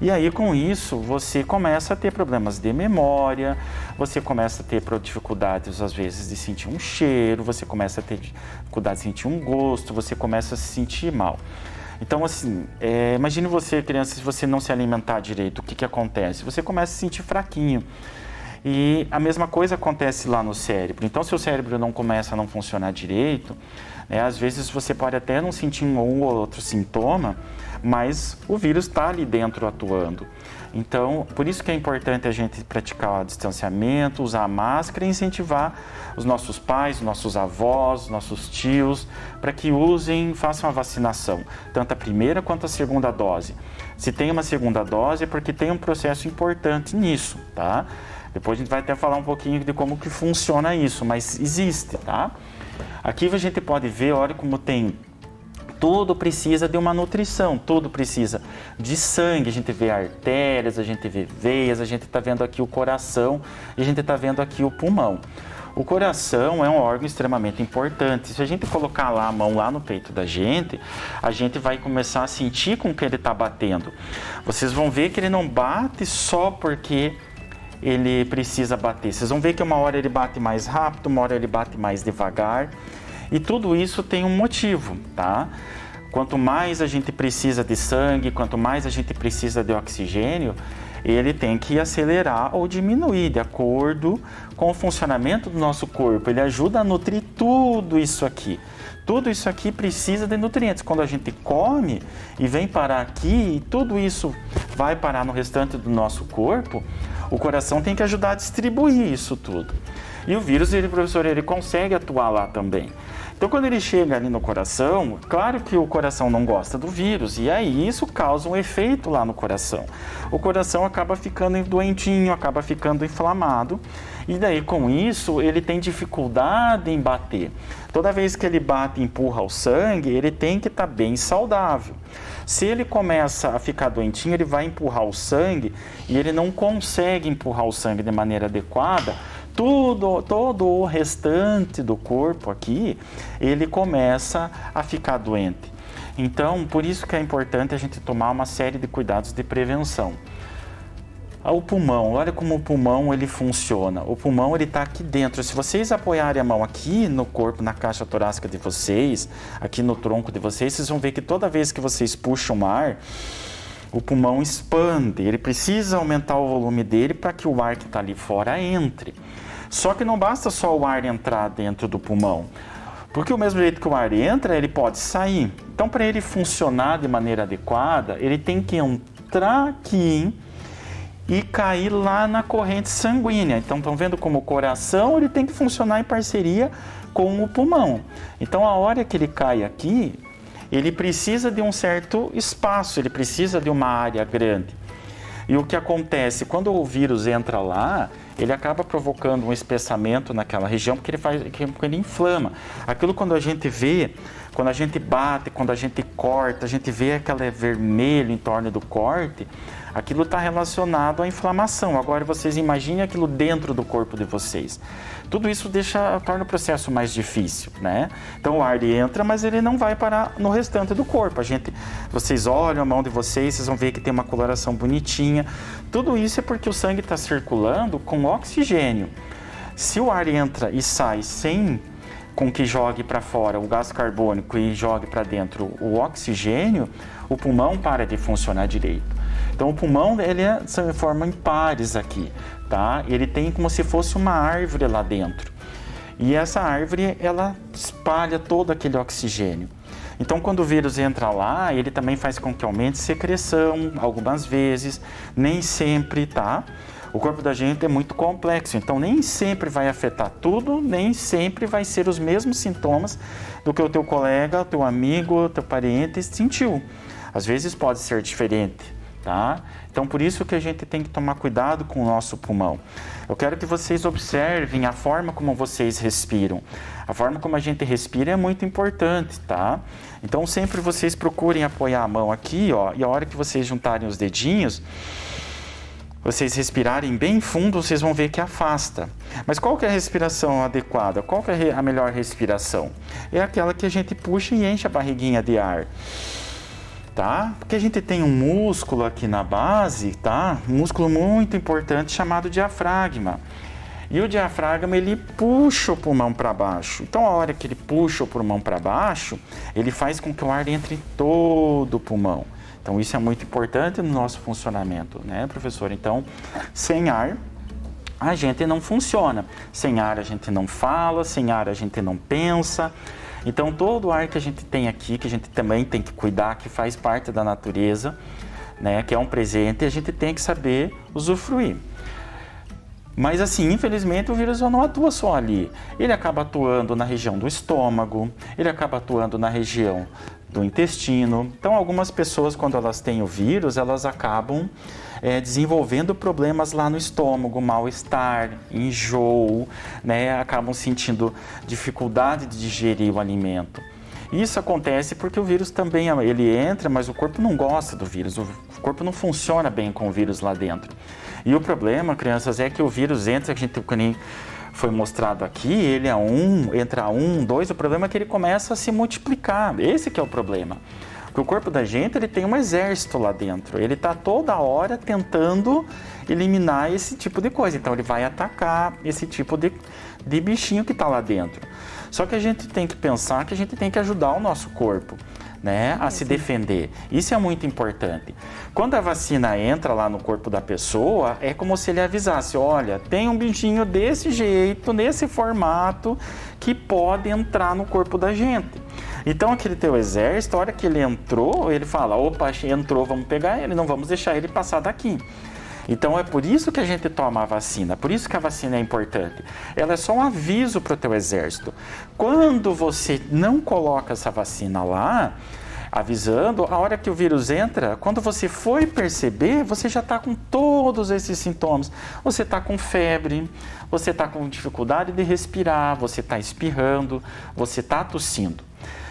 E aí, com isso, você começa a ter problemas de memória, você começa a ter dificuldades, às vezes, de sentir um cheiro, você começa a ter dificuldade de sentir um gosto, você começa a se sentir mal. Então, assim, imagine você, criança, se você não se alimentar direito, o que acontece? Você começa a se sentir fraquinho. E a mesma coisa acontece lá no cérebro. Então, se o cérebro não começa a não funcionar direito, às vezes você pode até não sentir um ou outro sintoma, mas o vírus está ali dentro atuando. Então, por isso que é importante a gente praticar o distanciamento, usar máscara e incentivar os nossos pais, os nossos avós, os nossos tios, para que façam a vacinação, tanto a primeira quanto a segunda dose. Se tem uma segunda dose é porque tem um processo importante nisso, tá? Depois a gente vai até falar um pouquinho de como que funciona isso, mas existe, tá? Aqui a gente pode ver, olha como tem... Tudo precisa de uma nutrição, tudo precisa de sangue. A gente vê artérias, a gente vê veias, a gente está vendo aqui o coração e a gente está vendo aqui o pulmão. O coração é um órgão extremamente importante. Se a gente colocar lá a mão lá no peito da gente, a gente vai começar a sentir com que ele está batendo. Vocês vão ver que ele não bate só porque ele precisa bater. Vocês vão ver que uma hora ele bate mais rápido, uma hora ele bate mais devagar. E tudo isso tem um motivo, tá? Quanto mais a gente precisa de sangue, quanto mais a gente precisa de oxigênio, ele tem que acelerar ou diminuir de acordo com o funcionamento do nosso corpo. Ele ajuda a nutrir tudo isso aqui. Tudo isso aqui precisa de nutrientes. Quando a gente come e vem parar aqui, e tudo isso vai parar no restante do nosso corpo, o coração tem que ajudar a distribuir isso tudo. E o vírus, professor, ele consegue atuar lá também. Então, quando ele chega ali no coração, claro que o coração não gosta do vírus, e aí isso causa um efeito lá no coração. O coração acaba ficando doentinho, acaba ficando inflamado, e daí com isso ele tem dificuldade em bater. Toda vez que ele bate e empurra o sangue, ele tem que estar bem saudável. Se ele começa a ficar doentinho, ele vai empurrar o sangue e ele não consegue empurrar o sangue de maneira adequada. Todo o restante do corpo aqui, ele começa a ficar doente. Então, por isso que é importante a gente tomar uma série de cuidados de prevenção. O pulmão, olha como o pulmão ele funciona. O pulmão ele está aqui dentro. Se vocês apoiarem a mão aqui no corpo, na caixa torácica de vocês, aqui no tronco de vocês, vocês vão ver que toda vez que vocês puxam ar, o pulmão expande. Ele precisa aumentar o volume dele para que o ar que está ali fora entre. Só que não basta só o ar entrar dentro do pulmão, porque o mesmo jeito que o ar entra, ele pode sair. Então, para ele funcionar de maneira adequada, ele tem que entrar aqui e cair lá na corrente sanguínea. Então, estão vendo como o coração ele tem que funcionar em parceria com o pulmão. Então, a hora que ele cai aqui, ele precisa de um certo espaço, ele precisa de uma área grande. E o que acontece, quando o vírus entra lá, ele acaba provocando um espessamento naquela região, porque ele inflama. Aquilo quando a gente vê, quando a gente bate, quando a gente corta, a gente vê aquele vermelho em torno do corte, aquilo está relacionado à inflamação. Agora vocês imaginem aquilo dentro do corpo de vocês. Tudo isso torna o processo mais difícil, né? Então o ar entra, mas ele não vai parar no restante do corpo. Vocês olham a mão de vocês, vocês vão ver que tem uma coloração bonitinha. Tudo isso é porque o sangue está circulando com oxigênio. Se o ar entra e sai sem com que jogue para fora o gás carbônico e jogue para dentro o oxigênio, o pulmão para de funcionar direito. Então o pulmão ele se forma em pares aqui, tá? Ele tem como se fosse uma árvore lá dentro. E essa árvore ela espalha todo aquele oxigênio. Então quando o vírus entra lá, ele também faz com que aumente secreção algumas vezes, nem sempre, tá? O corpo da gente é muito complexo, então nem sempre vai afetar tudo, nem sempre vai ser os mesmos sintomas do que o teu colega, o teu amigo, o teu parente sentiu. Às vezes pode ser diferente, tá? Então por isso que a gente tem que tomar cuidado com o nosso pulmão. Eu quero que vocês observem a forma como vocês respiram. A forma como a gente respira é muito importante, tá? Então sempre vocês procurem apoiar a mão aqui, ó, e a hora que vocês juntarem os dedinhos, vocês respirarem bem fundo, vocês vão ver que afasta. Mas qual que é a respiração adequada? Qual que é a melhor respiração? É aquela que a gente puxa e enche a barriguinha de ar. Tá? Porque a gente tem um músculo aqui na base, tá? Um músculo muito importante chamado diafragma. E o diafragma, ele puxa o pulmão para baixo. Então, a hora que ele puxa o pulmão para baixo, ele faz com que o ar entre em todo o pulmão. Então, isso é muito importante no nosso funcionamento, né, professor? Então, sem ar, a gente não funciona. Sem ar, a gente não fala, sem ar, a gente não pensa. Então, todo o ar que a gente tem aqui, que a gente também tem que cuidar, que faz parte da natureza, né, que é um presente, a gente tem que saber usufruir. Mas assim, infelizmente, o vírus não atua só ali. Ele acaba atuando na região do estômago, ele acaba atuando na região do intestino. Então, algumas pessoas, quando elas têm o vírus, elas acabam desenvolvendo problemas lá no estômago, mal-estar, enjoo, né? Acabam sentindo dificuldade de digerir o alimento. Isso acontece porque o vírus também, ele entra, mas o corpo não gosta do vírus, o corpo não funciona bem com o vírus lá dentro. E o problema, crianças, é que o vírus entra, que nem foi mostrado aqui, ele entra 1, 2, o problema é que ele começa a se multiplicar, esse que é o problema. Porque o corpo da gente, ele tem um exército lá dentro, ele está toda hora tentando eliminar esse tipo de coisa, então ele vai atacar esse tipo de bichinho que está lá dentro. Só que a gente tem que pensar que a gente tem que ajudar o nosso corpo, né, a se defender. Isso é muito importante. Quando a vacina entra lá no corpo da pessoa, é como se ele avisasse, olha, tem um bichinho desse jeito, nesse formato, que pode entrar no corpo da gente. Então aquele teu exército, a hora que ele entrou, ele fala, opa, entrou, vamos pegar ele, não vamos deixar ele passar daqui. Então é por isso que a gente toma a vacina, por isso que a vacina é importante. Ela é só um aviso para o teu exército. Quando você não coloca essa vacina lá, avisando, a hora que o vírus entra, quando você for perceber, você já está com todos esses sintomas. Você está com febre, você está com dificuldade de respirar, você está espirrando, você está tossindo.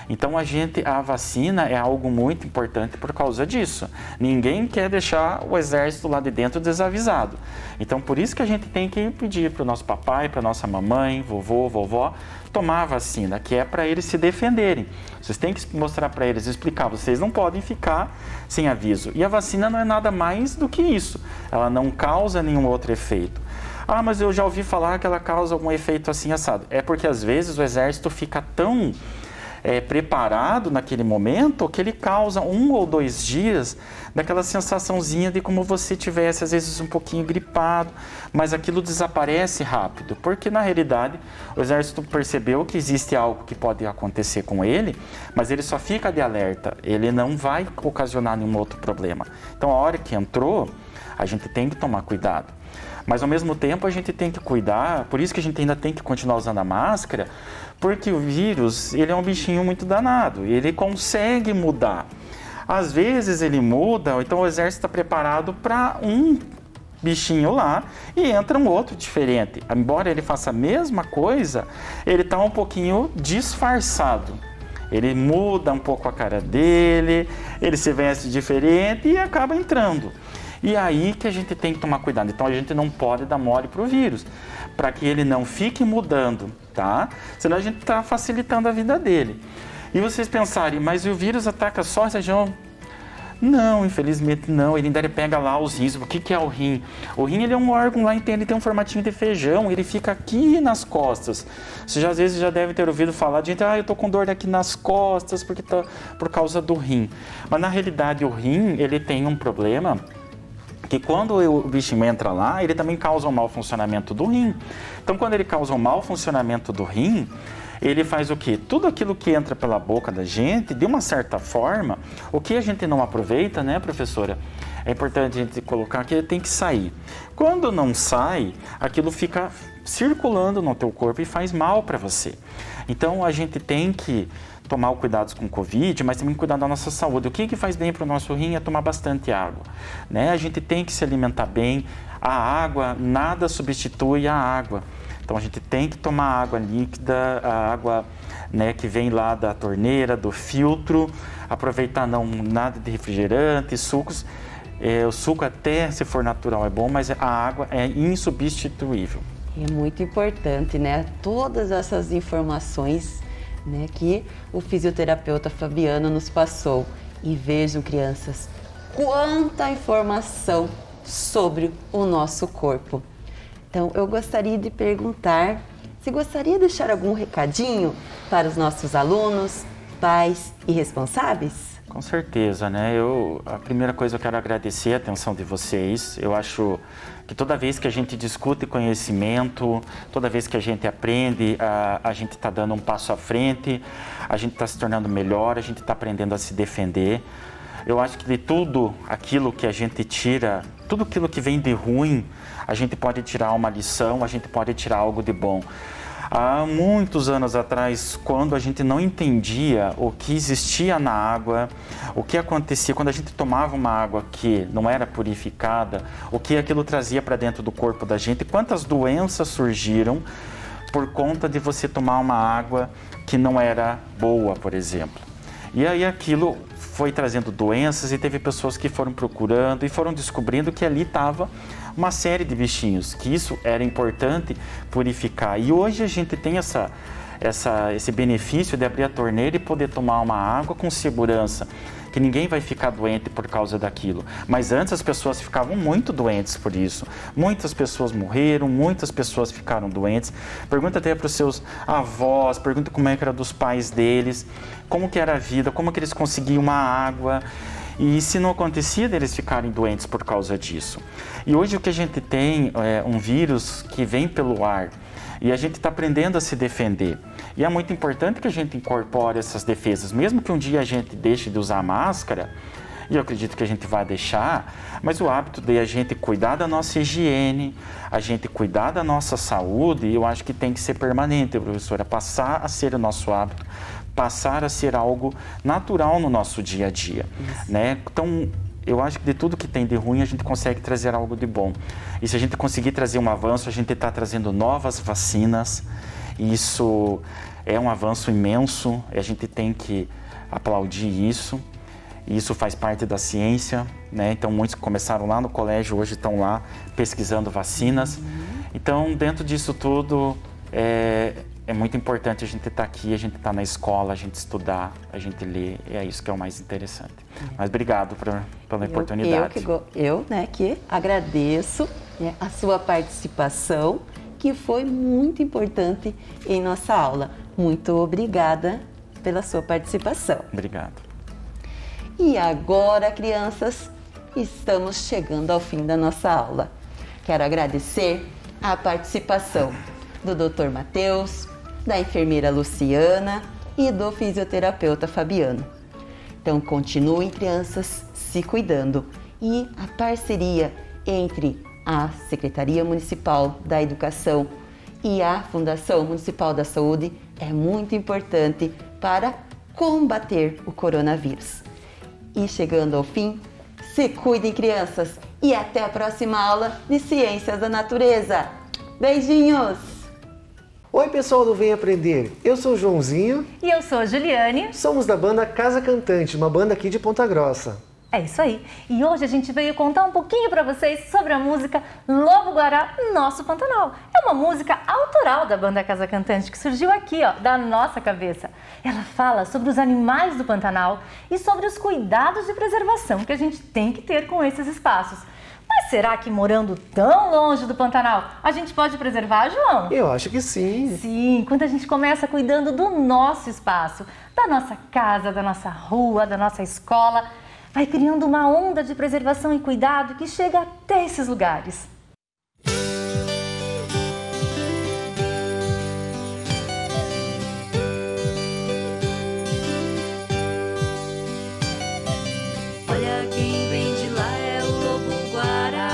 Então a vacina é algo muito importante por causa disso. Ninguém quer deixar o exército lá de dentro desavisado. Então por isso que a gente tem que pedir para o nosso papai, para a nossa mamãe, vovô, vovó, tomar a vacina, que é para eles se defenderem. Vocês têm que mostrar para eles, explicar, vocês não podem ficar sem aviso. E a vacina não é nada mais do que isso. Ela não causa nenhum outro efeito. Ah, mas eu já ouvi falar que ela causa algum efeito assim assado. É porque às vezes o exército fica tão preparado naquele momento que ele causa 1 ou 2 dias daquela sensaçãozinha de como você tivesse às vezes um pouquinho gripado, mas aquilo desaparece rápido, porque na realidade o exército percebeu que existe algo que pode acontecer com ele, mas ele só fica de alerta, ele não vai ocasionar nenhum outro problema. Então a hora que entrou, A gente tem que tomar cuidado. Mas ao mesmo tempo a gente tem que cuidar, por isso que a gente ainda tem que continuar usando a máscara, porque o vírus, ele é um bichinho muito danado, ele consegue mudar. Às vezes ele muda, então o exército está preparado para um bichinho lá e entra um outro diferente. Embora ele faça a mesma coisa, ele está um pouquinho disfarçado. Ele muda um pouco a cara dele, ele se veste diferente e acaba entrando. E aí que a gente tem que tomar cuidado. Então a gente não pode dar mole para o vírus, para que ele não fique mudando, tá? Senão a gente está facilitando a vida dele. E vocês pensarem, mas o vírus ataca só essa região? Não, infelizmente não. Ele ainda pega lá os rins. O que é o rim? O rim, ele é um órgão lá, ele tem um formatinho de feijão, ele fica aqui nas costas. Você às vezes já deve ter ouvido falar de gente, eu tô com dor aqui nas costas porque tá por causa do rim. Mas na realidade o rim, ele tem um problema que quando o bichinho entra lá, ele também causa um mau funcionamento do rim. Então quando ele causa um mau funcionamento do rim, ele faz o quê? Tudo aquilo que entra pela boca da gente, de uma certa forma, o que a gente não aproveita, né, professora? É importante a gente colocar que ele tem que sair. Quando não sai, aquilo fica circulando no teu corpo e faz mal para você. Então a gente tem que tomar cuidados com o Covid, mas também cuidar da nossa saúde. O que faz bem para o nosso rim é tomar bastante água, né? A gente tem que se alimentar bem. A água, nada substitui a água. Então a gente tem que tomar água líquida, a água, né, que vem lá da torneira, do filtro, aproveitar nada de refrigerante, sucos. O suco até, se for natural, é bom, mas a água é insubstituível. É muito importante, né? Todas essas informações, né, que o fisioterapeuta Fabiano nos passou. E vejam, crianças, quanta informação sobre o nosso corpo. Então, eu gostaria de perguntar se gostaria de deixar algum recadinho para os nossos alunos, pais e responsáveis? Com certeza, né? A primeira coisa eu quero agradecer a atenção de vocês. Eu acho que toda vez que a gente discute conhecimento, toda vez que a gente aprende, a gente está dando um passo à frente, a gente está se tornando melhor, a gente está aprendendo a se defender. Eu acho que de tudo aquilo que a gente tira, tudo aquilo que vem de ruim, a gente pode tirar uma lição, a gente pode tirar algo de bom. Há muitos anos atrás, quando a gente não entendia o que existia na água, o que acontecia quando a gente tomava uma água que não era purificada, o que aquilo trazia para dentro do corpo da gente, quantas doenças surgiram por conta de você tomar uma água que não era boa, por exemplo. E aí aquilo foi trazendo doenças e teve pessoas que foram procurando e foram descobrindo que ali estava uma série de bichinhos, que isso era importante purificar. E hoje a gente tem esse benefício de abrir a torneira e poder tomar uma água com segurança, que ninguém vai ficar doente por causa daquilo. Mas antes as pessoas ficavam muito doentes por isso. Muitas pessoas morreram, muitas pessoas ficaram doentes. Pergunta até para os seus avós, pergunta como é que era dos pais deles, como que era a vida, como que eles conseguiam uma água. E se não acontecia deles ficarem doentes por causa disso. E hoje o que a gente tem é um vírus que vem pelo ar e a gente está aprendendo a se defender. E é muito importante que a gente incorpore essas defesas, mesmo que um dia a gente deixe de usar máscara, e eu acredito que a gente vai deixar, mas o hábito de a gente cuidar da nossa higiene, a gente cuidar da nossa saúde, eu acho que tem que ser permanente, professora, passar a ser o nosso hábito, passar a ser algo natural no nosso dia a dia, né? Então, eu acho que de tudo que tem de ruim, a gente consegue trazer algo de bom. E se a gente conseguir trazer um avanço, a gente está trazendo novas vacinas, e isso é um avanço imenso, a gente tem que aplaudir isso. E isso faz parte da ciência, né? Então, muitos que começaram lá no colégio, hoje estão lá pesquisando vacinas. Então, dentro disso tudo, é muito importante a gente estar aqui, a gente estar na escola, a gente estudar, a gente ler, é isso que é o mais interessante. Mas obrigado pela oportunidade. Eu que agradeço, né, a sua participação, que foi muito importante em nossa aula. Muito obrigada pela sua participação. Obrigado. E agora, crianças, estamos chegando ao fim da nossa aula. Quero agradecer a participação do Dr. Matheus, da enfermeira Luciana e do fisioterapeuta Fabiano. Então, continuem, crianças, se cuidando. E a parceria entre a Secretaria Municipal da Educação e a Fundação Municipal da Saúde é muito importante para combater o coronavírus. E chegando ao fim, se cuidem, crianças, e até a próxima aula de Ciências da Natureza. Beijinhos! Oi, pessoal do Vem Aprender. Eu sou o Joãozinho. E eu sou a Juliane. Somos da banda Casa Cantante, uma banda aqui de Ponta Grossa. É isso aí. E hoje a gente veio contar um pouquinho para vocês sobre a música Lobo Guará, Nosso Pantanal. É uma música autoral da banda Casa Cantante que surgiu aqui, ó, da nossa cabeça. Ela fala sobre os animais do Pantanal e sobre os cuidados de preservação que a gente tem que ter com esses espaços. Mas será que morando tão longe do Pantanal a gente pode preservar, João? Eu acho que sim. Sim, quando a gente começa cuidando do nosso espaço, da nossa casa, da nossa rua, da nossa escola, vai criando uma onda de preservação e cuidado que chega até esses lugares. Olha quem vem de lá é o Lobo Guará.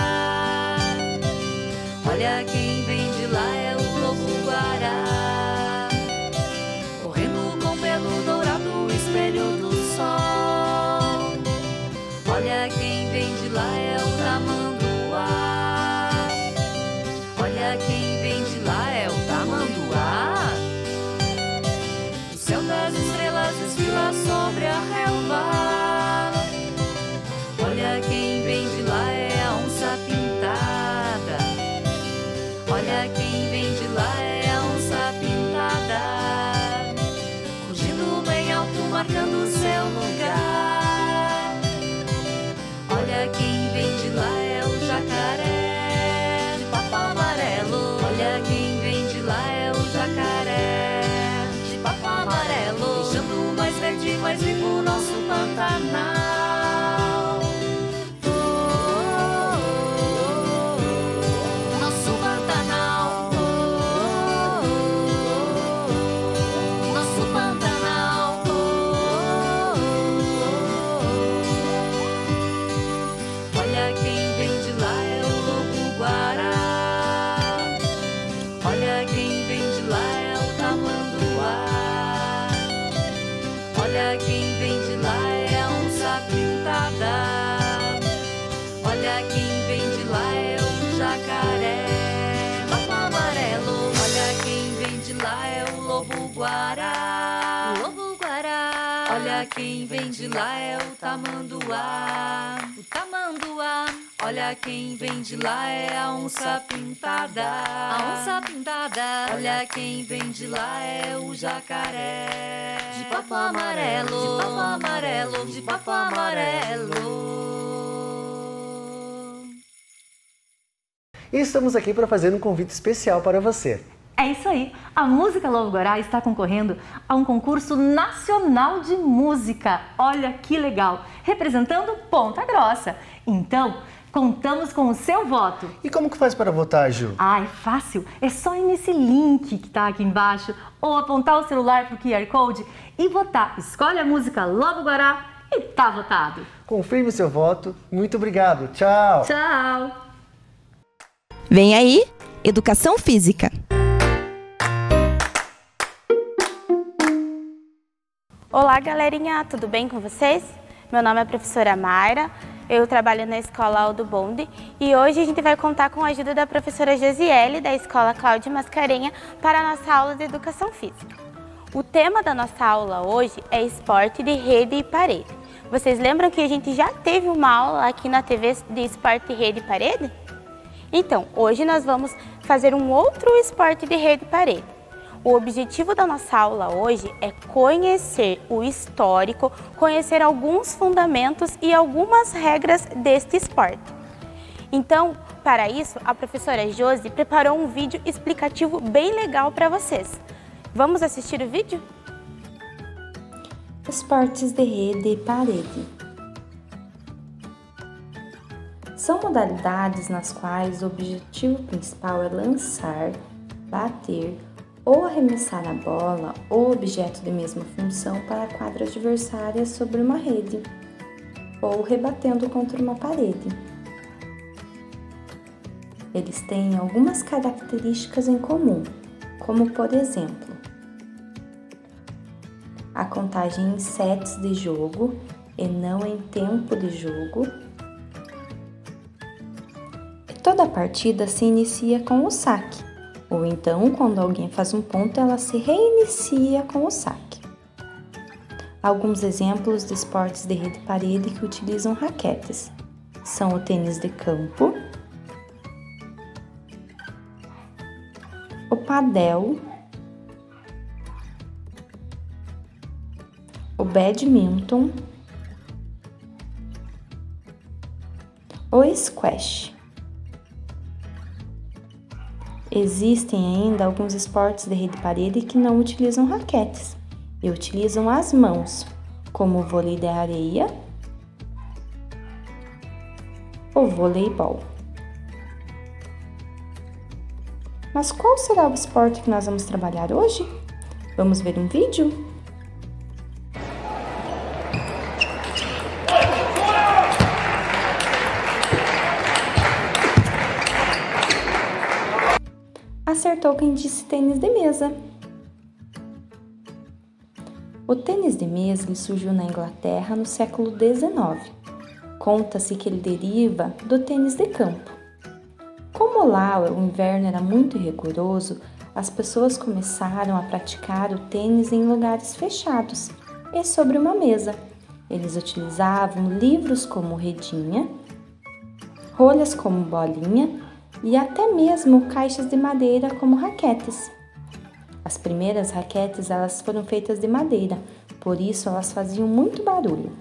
Olha quem vem de lá é o Lobo Guará. Correndo com pelo dourado, espelho do sol. Olha quem vem de lá é o tamanduá. Olha quem vem de lá é o tamanduá. O céu das estrelas desfila sobre a relva. Olha quem vem de lá é a onça pintada. Olha quem vem de lá é a onça pintada. Rugindo bem alto, marcando seu lugar. Olha quem vem de lá é o jacaré de papo amarelo. Olha quem vem de lá é o jacaré de papo amarelo. Deixando mais verde, mais vivo o nosso Pantanal. Olha quem vem de lá é a onça pintada. Olha quem vem de lá é o jacaré papo amarelo. Olha quem vem de lá é o lobo guará. O lobo guará. Olha quem vem de lá é o tamanduá. O tamanduá. Olha quem vem de lá é a onça pintada. A onça pintada. Olha quem vem de lá é o jacaré de papo amarelo. De papo amarelo. De papo amarelo. E estamos aqui para fazer um convite especial para você. É isso aí, a Música Lobo Guará está concorrendo a um concurso nacional de música. Olha que legal, representando Ponta Grossa. Então, contamos com o seu voto. E como que faz para votar, Ju? Ah, é fácil, é só ir nesse link que está aqui embaixo ou apontar o celular para o QR Code e votar. Escolhe a música Lobo Guará e tá votado. Confirme seu voto. Muito obrigado. Tchau. Tchau. Vem aí, Educação Física. Olá, galerinha, tudo bem com vocês? Meu nome é a professora Mayra, eu trabalho na Escola Aldo Bonde e hoje a gente vai contar com a ajuda da professora Josiele, da Escola Cláudia Mascarenha, para a nossa aula de Educação Física. O tema da nossa aula hoje é esporte de rede e parede. Vocês lembram que a gente já teve uma aula aqui na TV de esporte de rede e parede? Então, hoje nós vamos fazer um outro esporte de rede e parede. O objetivo da nossa aula hoje é conhecer o histórico, conhecer alguns fundamentos e algumas regras deste esporte. Então, para isso, a professora Josi preparou um vídeo explicativo bem legal para vocês. Vamos assistir o vídeo? Esportes de rede e parede. São modalidades nas quais o objetivo principal é lançar, bater ou arremessar a bola ou objeto de mesma função para a quadra adversária sobre uma rede, ou rebatendo contra uma parede. eles têm algumas características em comum, como por exemplo, a contagem em sets de jogo e não em tempo de jogo. Toda partida se inicia com o saque, ou então, quando alguém faz um ponto, ela se reinicia com o saque. Alguns exemplos de esportes de rede e parede que utilizam raquetes são o tênis de campo, o padel, o badminton, o squash. Existem ainda alguns esportes de rede e parede que não utilizam raquetes e utilizam as mãos, como o vôlei de areia, o voleibol. Mas qual será o esporte que nós vamos trabalhar hoje? Vamos ver um vídeo? Acertou quem disse tênis de mesa. O tênis de mesa ele surgiu na Inglaterra no século XIX. Conta-se que ele deriva do tênis de campo. Como lá o inverno era muito rigoroso, as pessoas começaram a praticar o tênis em lugares fechados e sobre uma mesa. Eles utilizavam livros como redinha, rolhas como bolinha e até mesmo caixas de madeira como raquetes. As primeiras raquetes elas foram feitas de madeira, por isso elas faziam muito barulho.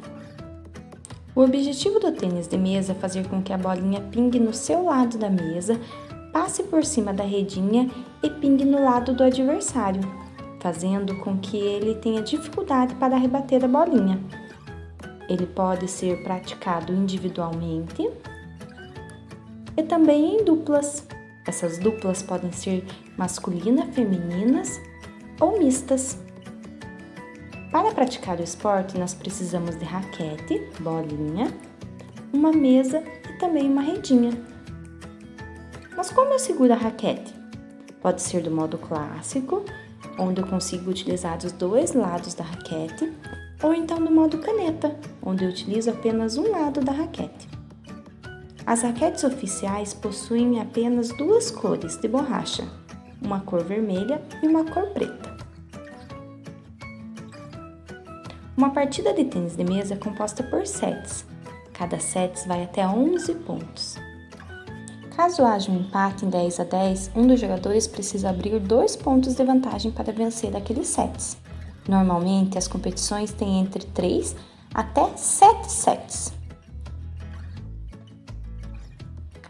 O objetivo do tênis de mesa é fazer com que a bolinha pingue no seu lado da mesa, passe por cima da redinha e pingue no lado do adversário, fazendo com que ele tenha dificuldade para rebater a bolinha. Ele pode ser praticado individualmente e também em duplas. Essas duplas podem ser masculinas, femininas ou mistas. Para praticar o esporte, nós precisamos de raquete, bolinha, uma mesa e também uma redinha. Mas como eu seguro a raquete? Pode ser do modo clássico, onde eu consigo utilizar os dois lados da raquete, ou então do modo caneta, onde eu utilizo apenas um lado da raquete. As raquetes oficiais possuem apenas duas cores de borracha, uma cor vermelha e uma cor preta. Uma partida de tênis de mesa é composta por sets. Cada set vai até 11 pontos. Caso haja um empate em 10-10, um dos jogadores precisa abrir 2 pontos de vantagem para vencer aqueles sets. Normalmente, as competições têm entre 3 até 7 sets.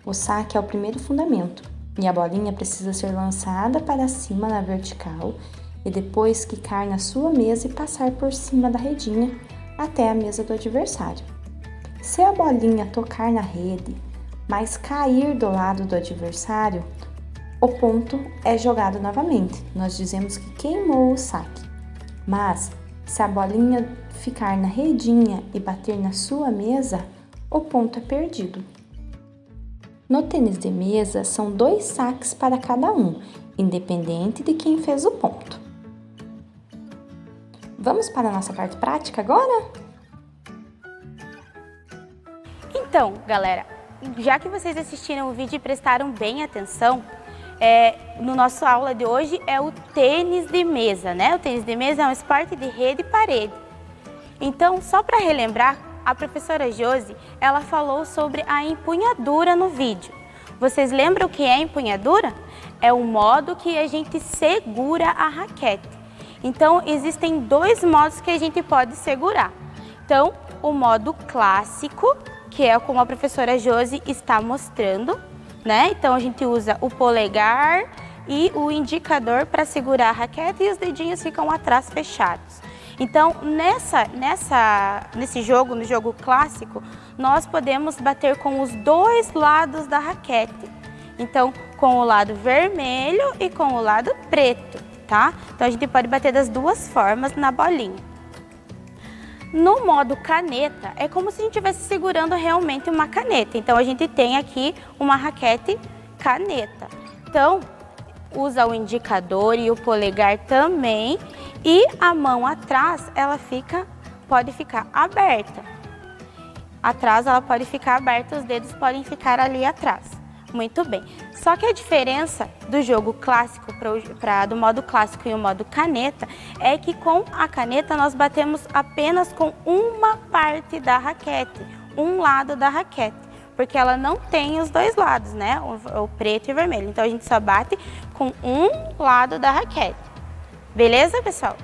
O saque é o primeiro fundamento e a bolinha precisa ser lançada para cima na vertical e depois quicar na sua mesa e passar por cima da redinha até a mesa do adversário. Se a bolinha tocar na rede, mas cair do lado do adversário, o ponto é jogado novamente. Nós dizemos que queimou o saque. Mas se a bolinha ficar na redinha e bater na sua mesa, o ponto é perdido. No tênis de mesa, são 2 saques para cada um, independente de quem fez o ponto. Vamos para a nossa parte prática agora? Então, galera, já que vocês assistiram o vídeo e prestaram bem atenção, no nosso aula de hoje é o tênis de mesa, né? O tênis de mesa é um esporte de rede e parede. Então, só para relembrar, a professora Josi, ela falou sobre a empunhadura no vídeo. Vocês lembram o que é empunhadura? É o modo que a gente segura a raquete. Então, existem 2 modos que a gente pode segurar. Então, o modo clássico, que é como a professora Josi está mostrando, né? Então, a gente usa o polegar e o indicador para segurar a raquete e os dedinhos ficam atrás fechados. Então, nesse jogo, no jogo clássico, nós podemos bater com os 2 lados da raquete. Então, com o lado vermelho e com o lado preto, tá? Então, a gente pode bater das 2 formas na bolinha. No modo caneta, é como se a gente estivesse segurando realmente uma caneta. Então, a gente tem aqui uma raquete caneta. Então, usa o indicador e o polegar também, e a mão atrás, ela pode ficar aberta. Atrás ela pode ficar aberta, os dedos podem ficar ali atrás. Muito bem. Só que a diferença do jogo clássico do modo clássico e o modo caneta é que com a caneta nós batemos apenas com uma parte da raquete, um lado da raquete, porque ela não tem os dois lados, né? O preto e o vermelho. Então a gente só bate com um lado da raquete. Beleza, pessoal?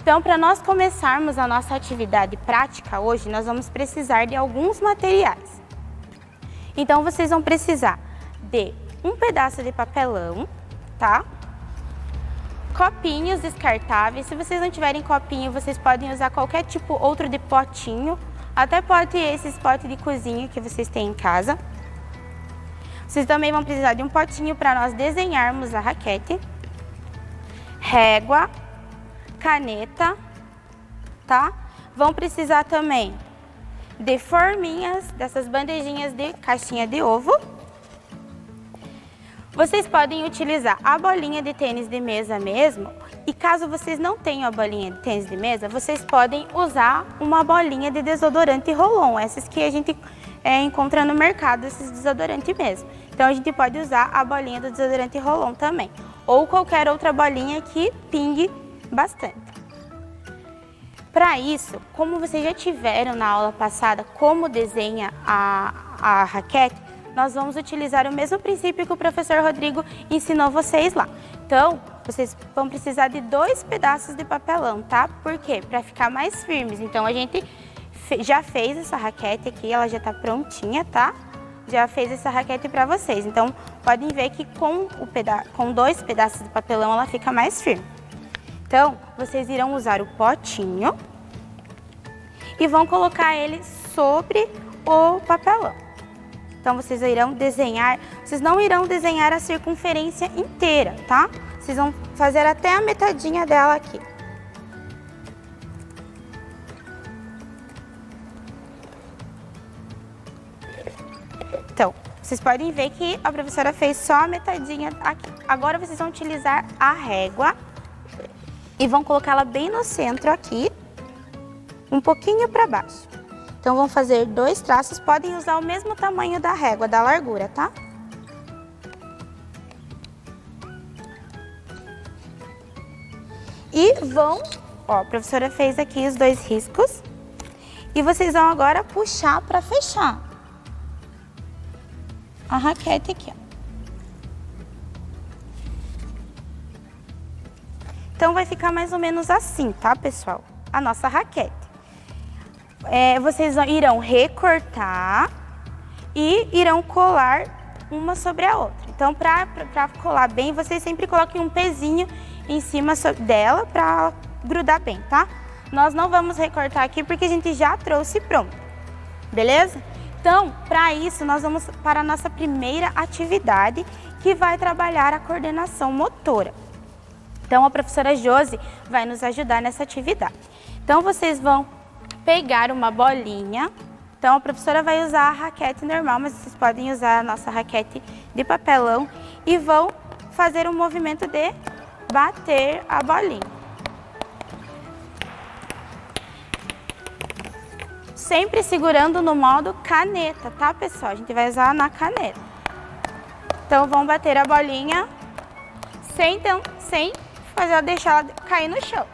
Então, para nós começarmos a nossa atividade prática hoje, nós vamos precisar de alguns materiais. Então, vocês vão precisar de um pedaço de papelão, tá? Copinhos descartáveis. Se vocês não tiverem copinho, vocês podem usar qualquer tipo outro de potinho. Até pode esses potes de cozinha que vocês têm em casa. Vocês também vão precisar de um potinho para nós desenharmos a raquete. Régua, caneta, tá? Vão precisar também de forminhas, dessas bandejinhas de caixinha de ovo. Vocês podem utilizar a bolinha de tênis de mesa mesmo, e caso vocês não tenham a bolinha de tênis de mesa, vocês podem usar uma bolinha de desodorante roll-on, essas que a gente encontra no mercado, esses desodorantes mesmo. Então a gente pode usar a bolinha do desodorante roll-on também, ou qualquer outra bolinha que pingue bastante. Para isso, como vocês já tiveram na aula passada como desenha a raquete, nós vamos utilizar o mesmo princípio que o professor Rodrigo ensinou vocês lá. Então, vocês vão precisar de 2 pedaços de papelão, tá? Por quê? Para ficar mais firmes. Então, a gente já fez essa raquete aqui, ela já está prontinha, tá? Já fez essa raquete para vocês. Então, podem ver que com 2 pedaços de papelão ela fica mais firme. Então, vocês irão usar o potinho e vão colocar ele sobre o papelão. Então, vocês irão desenhar, vocês não irão desenhar a circunferência inteira, tá? Vocês vão fazer até a metadinha dela aqui. Então, vocês podem ver que a professora fez só a metadinha aqui. Agora, vocês vão utilizar a régua e vão colocá-la bem no centro aqui, um pouquinho para baixo. Então, vão fazer 2 traços, podem usar o mesmo tamanho da régua, da largura, tá? E vão, ó, a professora fez aqui os 2 riscos, e vocês vão agora puxar para fechar a raquete aqui, ó. Então, vai ficar mais ou menos assim, tá, pessoal? A nossa raquete. Vocês irão recortar e irão colar uma sobre a outra. Então, para colar bem, vocês sempre coloquem um pezinho em cima dela para grudar bem, tá? Nós não vamos recortar aqui porque a gente já trouxe pronto, beleza? Então, para isso, nós vamos para a nossa primeira atividade, que vai trabalhar a coordenação motora. Então, a professora Josi vai nos ajudar nessa atividade. Então, vocês vão pegar uma bolinha. Então, a professora vai usar a raquete normal, mas vocês podem usar a nossa raquete de papelão e vão fazer um movimento de bater a bolinha. Sempre segurando no modo caneta, tá, pessoal? A gente vai usar na caneta. Então, vão bater a bolinha sem deixar ela cair no chão.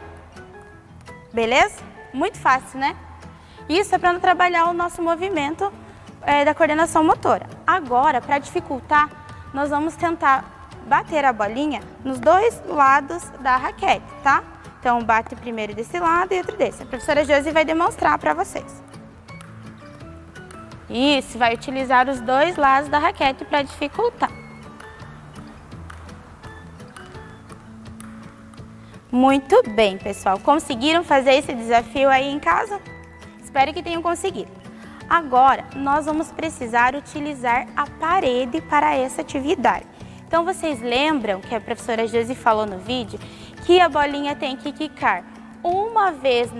Beleza? Muito fácil, né? Isso é para trabalhar o nosso movimento da coordenação motora. Agora, para dificultar, nós vamos tentar bater a bolinha nos 2 lados da raquete, tá? Então, bate primeiro desse lado e outro desse. A professora Josi vai demonstrar para vocês. Isso, vai utilizar os 2 lados da raquete para dificultar. Muito bem, pessoal. Conseguiram fazer esse desafio aí em casa? Espero que tenham conseguido. Agora, nós vamos precisar utilizar a parede para essa atividade. Então, vocês lembram que a professora Josi falou no vídeo que a bolinha tem que quicar uma vez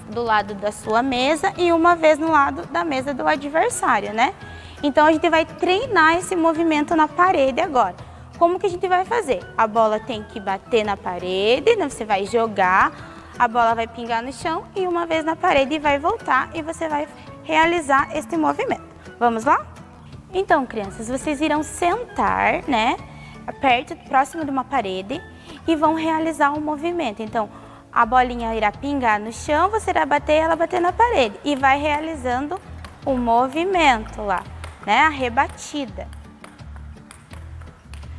do lado da sua mesa e uma vez no lado da mesa do adversário, né? Então a gente vai treinar esse movimento na parede agora. Como que a gente vai fazer? A bola tem que bater na parede, né? Você vai jogar, a bola vai pingar no chão e uma vez na parede vai voltar e você vai realizar este movimento. Vamos lá? Então, crianças, vocês irão sentar, né? Próximo de uma parede e vão realizar um movimento. Então, a bolinha irá pingar no chão, você irá bater, ela bater na parede e vai realizando o movimento lá, né? A rebatida.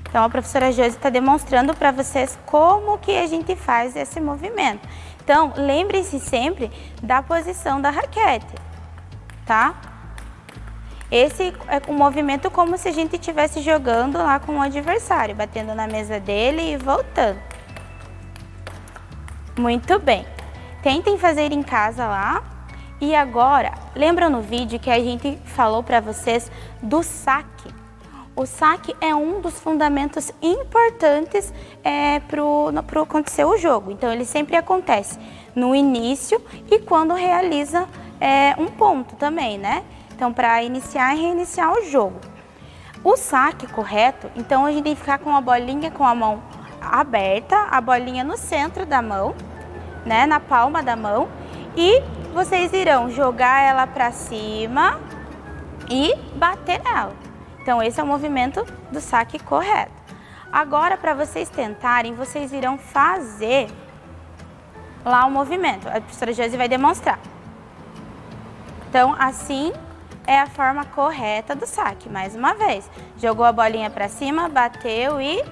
Então, a professora Josi está demonstrando para vocês como que a gente faz esse movimento. Então, lembrem-se sempre da posição da raquete, tá? Esse é um movimento como se a gente estivesse jogando lá com o adversário, batendo na mesa dele e voltando. Muito bem. Tentem fazer em casa lá. E agora, lembram no vídeo que a gente falou para vocês do saque? O saque é um dos fundamentos importantes para acontecer o jogo. Então, ele sempre acontece no início e quando realiza um ponto também, né? Então, para iniciar e reiniciar o jogo. O saque correto, então a gente tem que ficar com a bolinha com a mão aberta, a bolinha no centro da mão, né? Na palma da mão. E vocês irão jogar ela para cima e bater nela. Então, esse é o movimento do saque correto. Agora, para vocês tentarem, vocês irão fazer lá o movimento. A professora Josi vai demonstrar. Então, assim é a forma correta do saque. Mais uma vez, jogou a bolinha para cima, bateu e...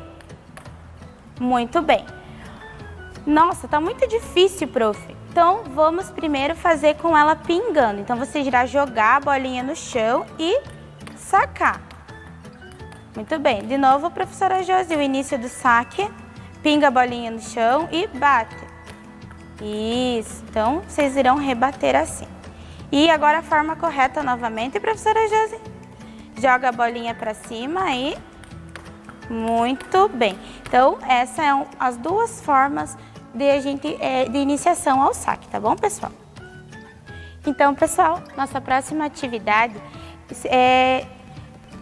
Muito bem. Nossa, tá muito difícil, prof. Então, vamos primeiro fazer com ela pingando. Então, você irá jogar a bolinha no chão e sacar. Muito bem. De novo, professora Josi, o início do saque. Pinga a bolinha no chão e bate. Isso. Então, vocês irão rebater assim. E agora a forma correta novamente, professora Josi. Joga a bolinha para cima e... Muito bem. Então, essas são as duas formas de iniciação ao saque, tá bom, pessoal? Então, pessoal, nossa próxima atividade é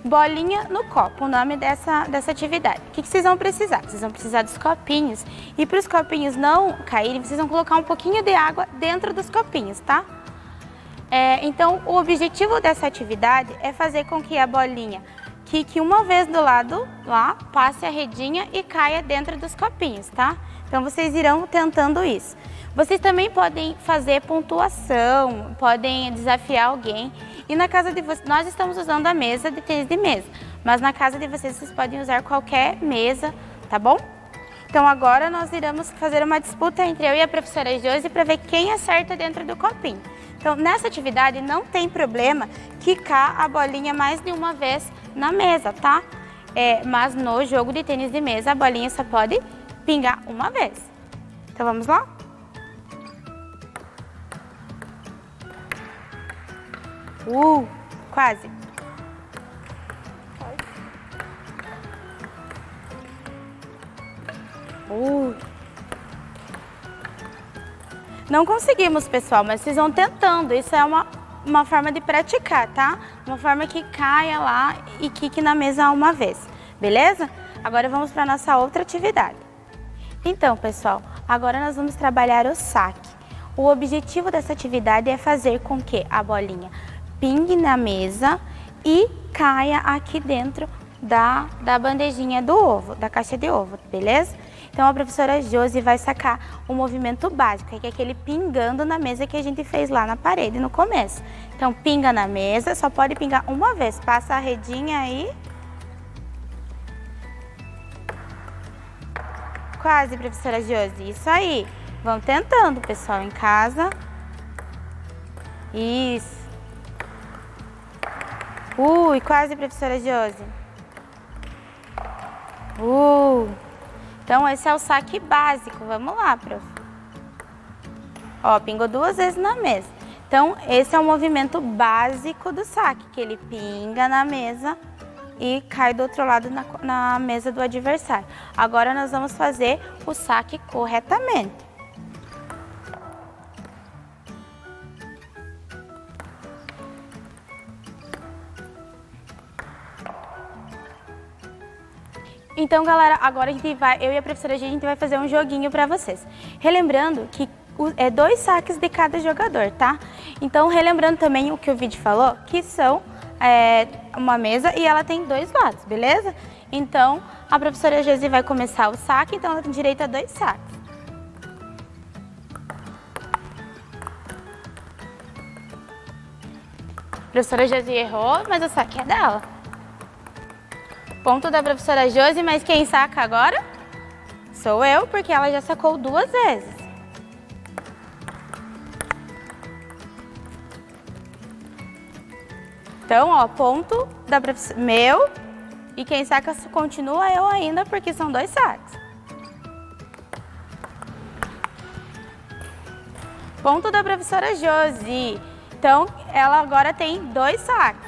bolinha no copo, o nome dessa atividade. O que vocês vão precisar? Vocês vão precisar dos copinhos. E para os copinhos não caírem, vocês vão colocar um pouquinho de água dentro dos copinhos, tá? Então, o objetivo dessa atividade é fazer com que a bolinha que uma vez do lado lá, passe a redinha e caia dentro dos copinhos, tá? Então, vocês irão tentando isso. Vocês também podem fazer pontuação, podem desafiar alguém. E na casa de vocês, nós estamos usando a mesa de tênis de mesa, mas na casa de vocês, vocês podem usar qualquer mesa, tá bom? Então, agora nós iremos fazer uma disputa entre eu e a professora Josi para ver quem acerta dentro do copinho. Então, nessa atividade, não tem problema quicar a bolinha mais de uma vez na mesa, tá? Mas no jogo de tênis de mesa, a bolinha só pode pingar uma vez. Então, vamos lá? Quase. Não conseguimos, pessoal, mas vocês vão tentando. Isso é uma forma de praticar, tá? Uma forma que caia lá e quique na mesa uma vez, beleza? Agora vamos para a nossa outra atividade. Então, pessoal, agora nós vamos trabalhar o saque. O objetivo dessa atividade é fazer com que a bolinha pingue na mesa e caia aqui dentro da bandejinha do ovo, da caixa de ovo, beleza? Então, a professora Josi vai sacar o movimento básico, que é aquele pingando na mesa que a gente fez lá na parede no começo. Então, pinga na mesa, só pode pingar uma vez. Passa a redinha aí. Quase, professora Josi. Isso aí. Vão tentando, pessoal, em casa. Isso. Quase, professora Josi. Então, esse é o saque básico. Vamos lá, prof. Ó, pingou duas vezes na mesa. Então, esse é o movimento básico do saque, que ele pinga na mesa e cai do outro lado na mesa do adversário. Agora, nós vamos fazer o saque corretamente. Então, galera, agora eu e a professora G, a gente vai fazer um joguinho para vocês. Relembrando que é 2 saques de cada jogador, tá? Então, relembrando também o que o vídeo falou, que são uma mesa e ela tem 2 lados, beleza? Então, a professora Gesi vai começar o saque, então ela tem direito a 2 saques. A professora Josi errou, mas o saque é dela. Ponto da professora Josi, mas quem saca agora? Sou eu, porque ela já sacou 2 vezes. Então, ó, ponto da professora meu, e quem saca continua eu ainda, porque são 2 saques. Ponto da professora Josi. Então, ela agora tem 2 saques.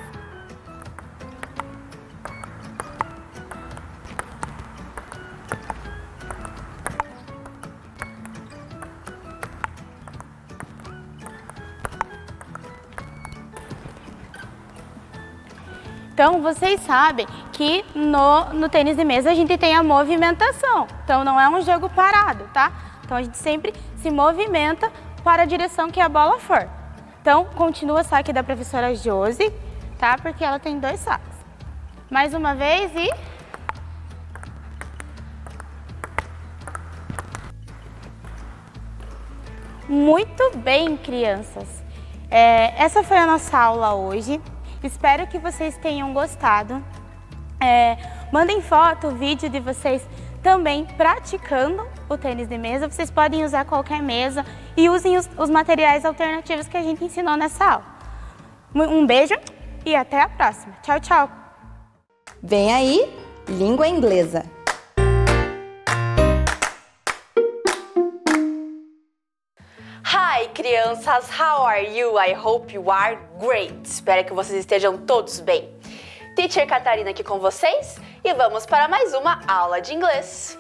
Então, vocês sabem que no tênis de mesa a gente tem a movimentação. Então, não é um jogo parado, tá? Então, a gente sempre se movimenta para a direção que a bola for. Então, continua o saque da professora Josi, tá? Porque ela tem 2 saques. Mais uma vez e... Muito bem, crianças. Essa foi a nossa aula hoje. Espero que vocês tenham gostado. Mandem foto, vídeo de vocês também praticando o tênis de mesa. Vocês podem usar qualquer mesa e usem os materiais alternativos que a gente ensinou nessa aula. Um beijo e até a próxima. Tchau, tchau! Vem aí, língua inglesa. Hi, crianças! How are you? I hope you are great! Espero que vocês estejam todos bem. Teacher Catarina aqui com vocês e vamos para mais uma aula de inglês.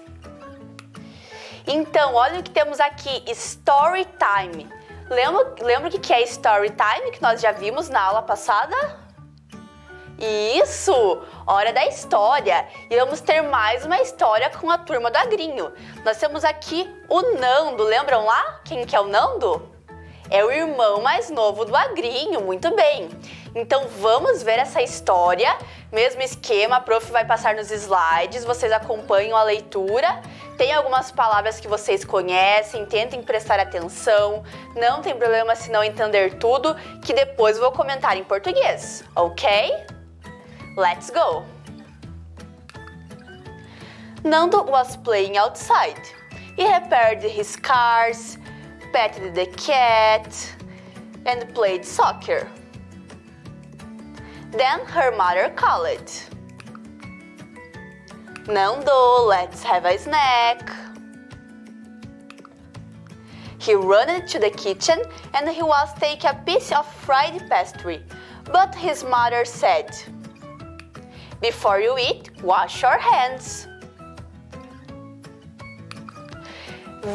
Então, olha o que temos aqui, Story Time. Lembra o que é Story Time, que nós já vimos na aula passada? Isso! Hora da história! E vamos ter mais uma história com a turma do Agrinho. Nós temos aqui o Nando, lembram lá? Quem que é o Nando? É o irmão mais novo do Agrinho, muito bem. Então vamos ver essa história, mesmo esquema, a prof vai passar nos slides, vocês acompanham a leitura. Tem algumas palavras que vocês conhecem, tentem prestar atenção, não tem problema se não entender tudo, que depois eu vou comentar em português, ok? Let's go! Nando was playing outside. He repaired his cars, petted the cat, and played soccer. Then her mother called. Nando, let's have a snack. He ran to the kitchen and he was taking a piece of fried pastry, but his mother said, "Before you eat, wash your hands."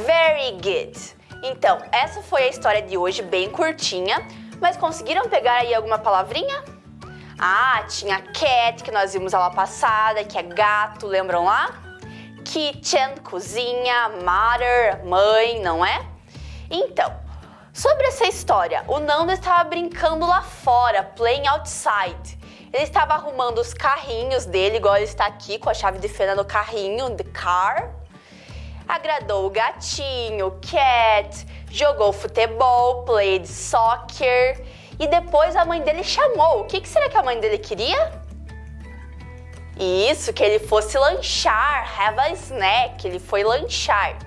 Very good! Então, essa foi a história de hoje, bem curtinha, mas conseguiram pegar aí alguma palavrinha? Ah, tinha cat, que nós vimos aula passada, que é gato, lembram lá? Kitchen, cozinha, mother, mãe, não é? Então, sobre essa história, o Nando estava brincando lá fora, playing outside. Ele estava arrumando os carrinhos dele, igual ele está aqui com a chave de fenda no carrinho, the car. Agradou o gatinho, cat, jogou futebol, played soccer e depois a mãe dele chamou. O que será que a mãe dele queria? Isso, que ele fosse lanchar, have a snack, ele foi lanchar.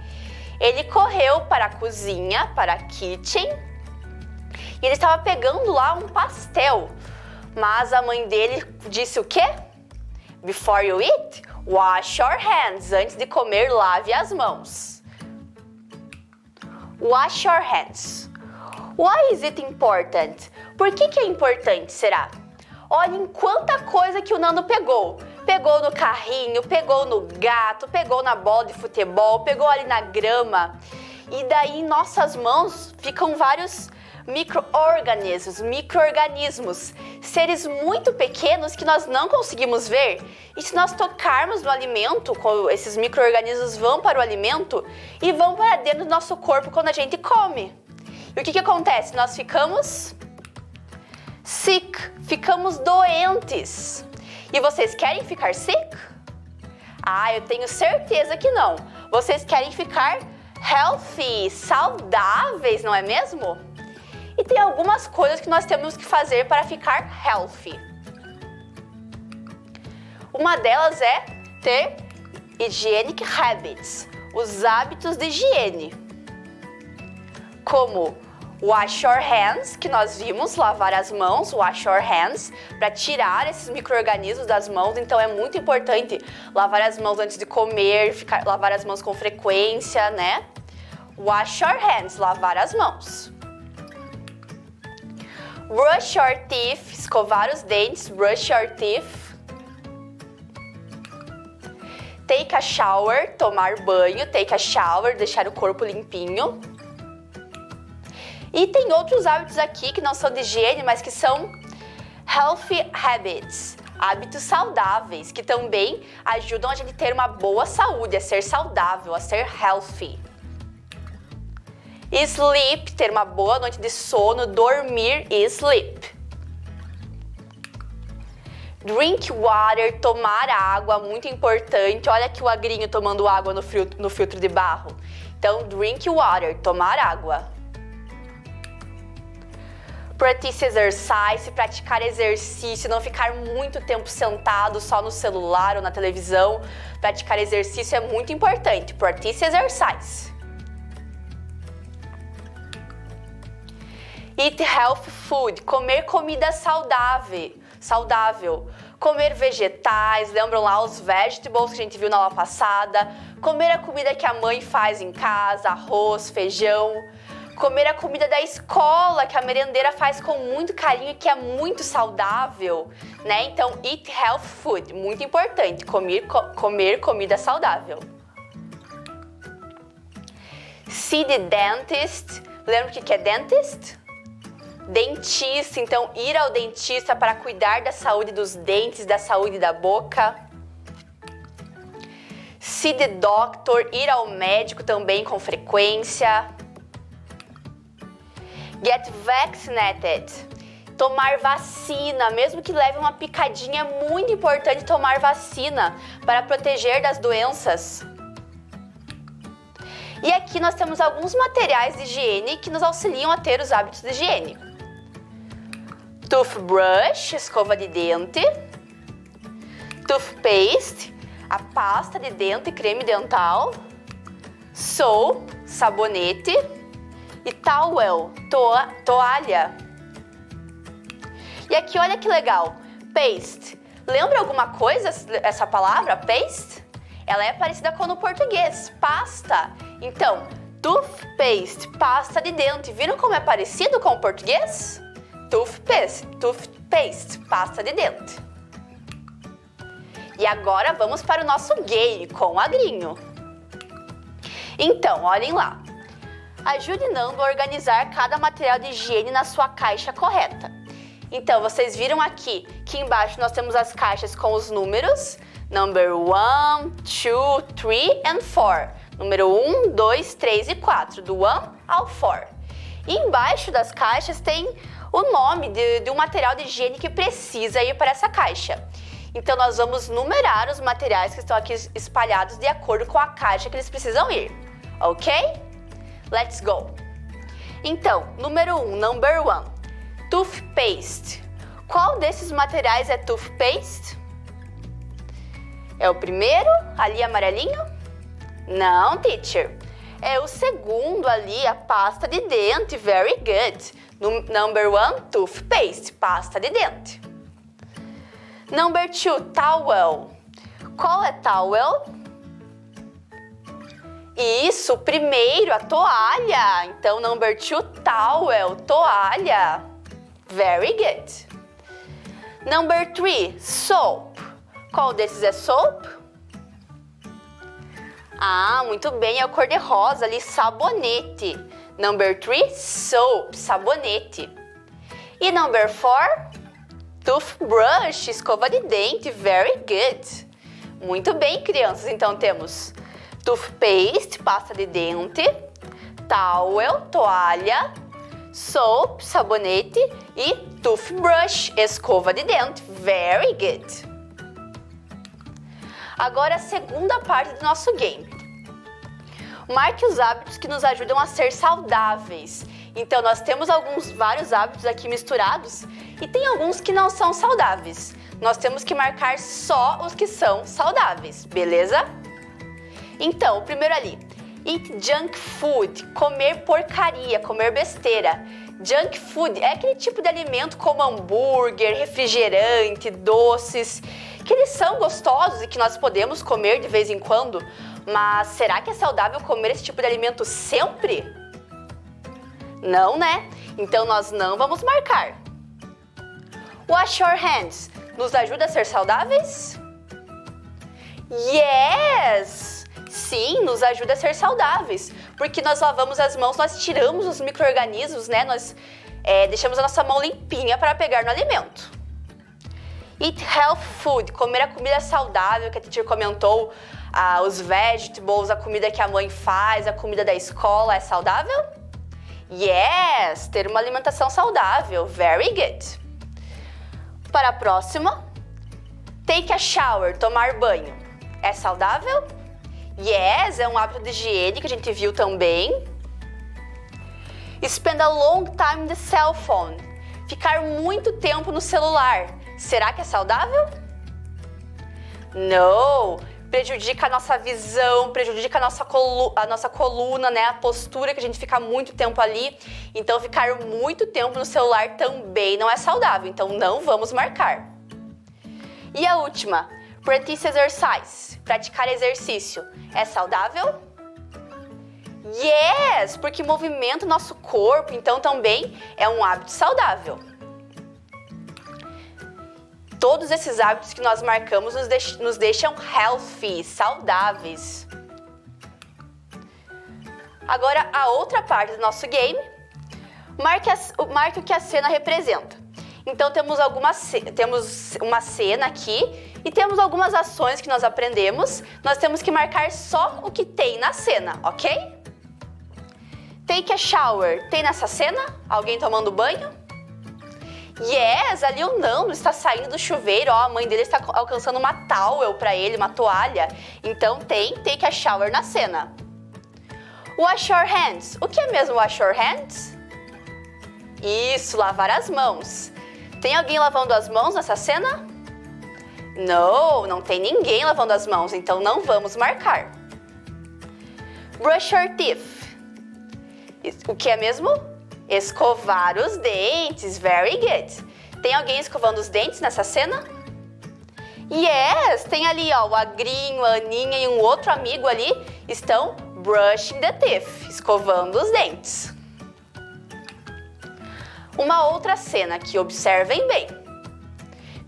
Ele correu para a cozinha, para a kitchen e ele estava pegando lá um pastel. Mas a mãe dele disse o quê? Before you eat, wash your hands. Antes de comer, lave as mãos. Wash your hands. Why is it important? Por que é importante, será? Olhem quanta coisa que o Nando pegou. Pegou no carrinho, pegou no gato, pegou na bola de futebol, pegou ali na grama. E daí em nossas mãos ficam vários Micro-organismos, seres muito pequenos que nós não conseguimos ver. E se nós tocarmos no alimento, esses micro-organismos vão para o alimento e vão para dentro do nosso corpo quando a gente come. E o que acontece? Nós ficamos sick, ficamos doentes. E vocês querem ficar sick? Ah, eu tenho certeza que não. Vocês querem ficar healthy, saudáveis, não é mesmo? E tem algumas coisas que nós temos que fazer para ficar healthy. Uma delas é ter hygienic habits, os hábitos de higiene. Como wash your hands, que nós vimos, lavar as mãos, wash your hands, para tirar esses micro-organismos das mãos. Então é muito importante lavar as mãos antes de comer, lavar as mãos com frequência, né? Wash your hands, lavar as mãos. Brush your teeth, escovar os dentes, brush your teeth. Take a shower, tomar banho, take a shower, deixar o corpo limpinho. E tem outros hábitos aqui que não são de higiene, mas que são healthy habits, hábitos saudáveis, que também ajudam a gente a ter uma boa saúde, a ser saudável, a ser healthy. Sleep, ter uma boa noite de sono, dormir e sleep. Drink water, tomar água, muito importante. Olha aqui o agrinho tomando água no filtro de barro. Então, drink water, tomar água. Practice exercise, praticar exercício, não ficar muito tempo sentado só no celular ou na televisão. Praticar exercício é muito importante. Practice exercise. Eat healthy food, comer comida saudável. Comer vegetais, lembram lá os vegetables que a gente viu na aula passada? Comer a comida que a mãe faz em casa, arroz, feijão. Comer a comida da escola, que a merendeira faz com muito carinho e que é muito saudável, né? Então, eat healthy food, muito importante, comer comida saudável. See the dentist, lembra o que é dentist? Dentista, então ir ao dentista para cuidar da saúde dos dentes, da saúde da boca. See the doctor, ir ao médico também com frequência. Get vaccinated, tomar vacina, mesmo que leve uma picadinha, é muito importante tomar vacina para proteger das doenças. E aqui nós temos alguns materiais de higiene que nos auxiliam a ter os hábitos de higiene. Toothbrush, escova de dente. Toothpaste, a pasta de dente e creme dental. Soap, sabonete. E towel, toalha. E aqui olha que legal, paste. Lembra alguma coisa essa palavra, paste? Ela é parecida com o português, pasta. Então, toothpaste, pasta de dente. Viram como é parecido com o português? Toothpaste, pasta de dente. E agora vamos para o nosso game com o agrinho. Então, olhem lá. Ajude Nando a organizar cada material de higiene na sua caixa correta. Então, vocês viram aqui que embaixo nós temos as caixas com os números. Number 1, 2, 3 and 4. Número 1, 2, 3 e 4. Do 1 ao 4. E embaixo das caixas tem o nome de um material de higiene que precisa ir para essa caixa. Então, nós vamos numerar os materiais que estão aqui espalhados de acordo com a caixa que eles precisam ir. Ok? Let's go! Então, número 1, number 1. Toothpaste. Qual desses materiais é toothpaste? É o primeiro, ali amarelinho? Não, teacher. É o segundo ali, a pasta de dente. Very good. Number 1, toothpaste, pasta de dente. Number 2, towel. Qual é towel? Isso, primeiro, a toalha. Então, number 2, towel, toalha. Very good. Number 3, soap. Qual desses é soap? Ah, muito bem, é o cor-de-rosa ali, sabonete. Number 3, soap, sabonete. E number 4, toothbrush, escova de dente. Very good. Muito bem, crianças. Então temos toothpaste, pasta de dente, towel, toalha, soap, sabonete e toothbrush, escova de dente. Very good. Agora a segunda parte do nosso game. Marque os hábitos que nos ajudam a ser saudáveis. Então nós temos vários hábitos aqui misturados e tem alguns que não são saudáveis. Nós temos que marcar só os que são saudáveis, beleza? Então, o primeiro ali, eat junk food, comer porcaria, comer besteira. Junk food é aquele tipo de alimento como hambúrguer, refrigerante, doces, que eles são gostosos e que nós podemos comer de vez em quando, mas será que é saudável comer esse tipo de alimento sempre? Não, né? Então nós não vamos marcar. Wash your hands nos ajuda a ser saudáveis? Yes! Sim, nos ajuda a ser saudáveis, porque nós lavamos as mãos, nós tiramos os micro-organismos, né? Nós deixamos a nossa mão limpinha para pegar no alimento. Eat health food, comer a comida saudável que a teacher comentou, os vegetables, a comida que a mãe faz, a comida da escola, é saudável? Yes! Ter uma alimentação saudável, very good. Para a próxima, take a shower, tomar banho, é saudável? Yes, é um hábito de higiene que a gente viu também. Spend a long time in the cell phone, ficar muito tempo no celular, será que é saudável? Não, prejudica a nossa visão, prejudica a nossa coluna, né? A postura que a gente fica muito tempo ali. Então ficar muito tempo no celular também não é saudável, então não vamos marcar. E a última, practice exercise, praticar exercício, é saudável? Yes, porque movimenta o nosso corpo, então também é um hábito saudável. Todos esses hábitos que nós marcamos nos deixam healthy, saudáveis. Agora, a outra parte do nosso game, marque o que a cena representa. Então, temos uma cena aqui e temos algumas ações que nós aprendemos. Nós temos que marcar só o que tem na cena, ok? Take a shower. Tem nessa cena? Alguém tomando banho? Yes, ali o Nando está saindo do chuveiro, ó, a mãe dele está alcançando uma towel para ele, uma toalha. Então tem take a shower na cena. Wash your hands. O que é mesmo wash your hands? Isso, lavar as mãos. Tem alguém lavando as mãos nessa cena? Não, não tem ninguém lavando as mãos, então não vamos marcar. Brush your teeth. O que é mesmo? Escovar os dentes, very good. Tem alguém escovando os dentes nessa cena? Yes, tem ali ó, o Agrinho, a Aninha e um outro amigo ali estão brushing the teeth, escovando os dentes. Uma outra cena que observem bem.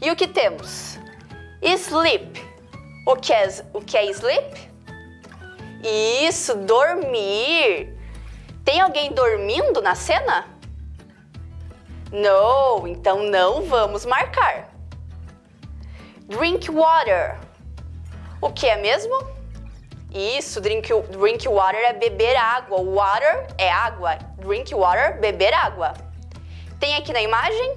E o que temos? Sleep. O que é sleep? Isso, dormir. Tem alguém dormindo na cena? Não, então não vamos marcar. Drink water. O que é mesmo? Isso, drink water é beber água. Water é água. Drink water, beber água. Tem aqui na imagem?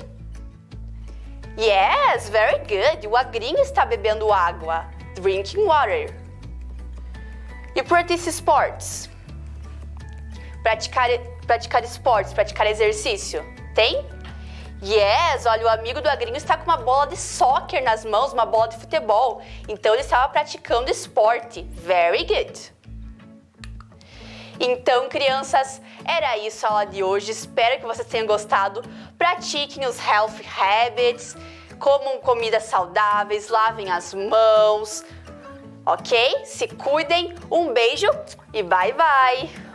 Yes, very good. O Agrinho está bebendo água. Drinking water. E practice sports. Praticar esportes, praticar exercício. Tem? Yes, olha, o amigo do Agrinho está com uma bola de soccer nas mãos, uma bola de futebol. Então ele estava praticando esporte. Very good. Então, crianças, era isso a aula de hoje. Espero que vocês tenham gostado. Pratiquem os healthy habits, comam comidas saudáveis, lavem as mãos, ok? Se cuidem, um beijo e bye bye!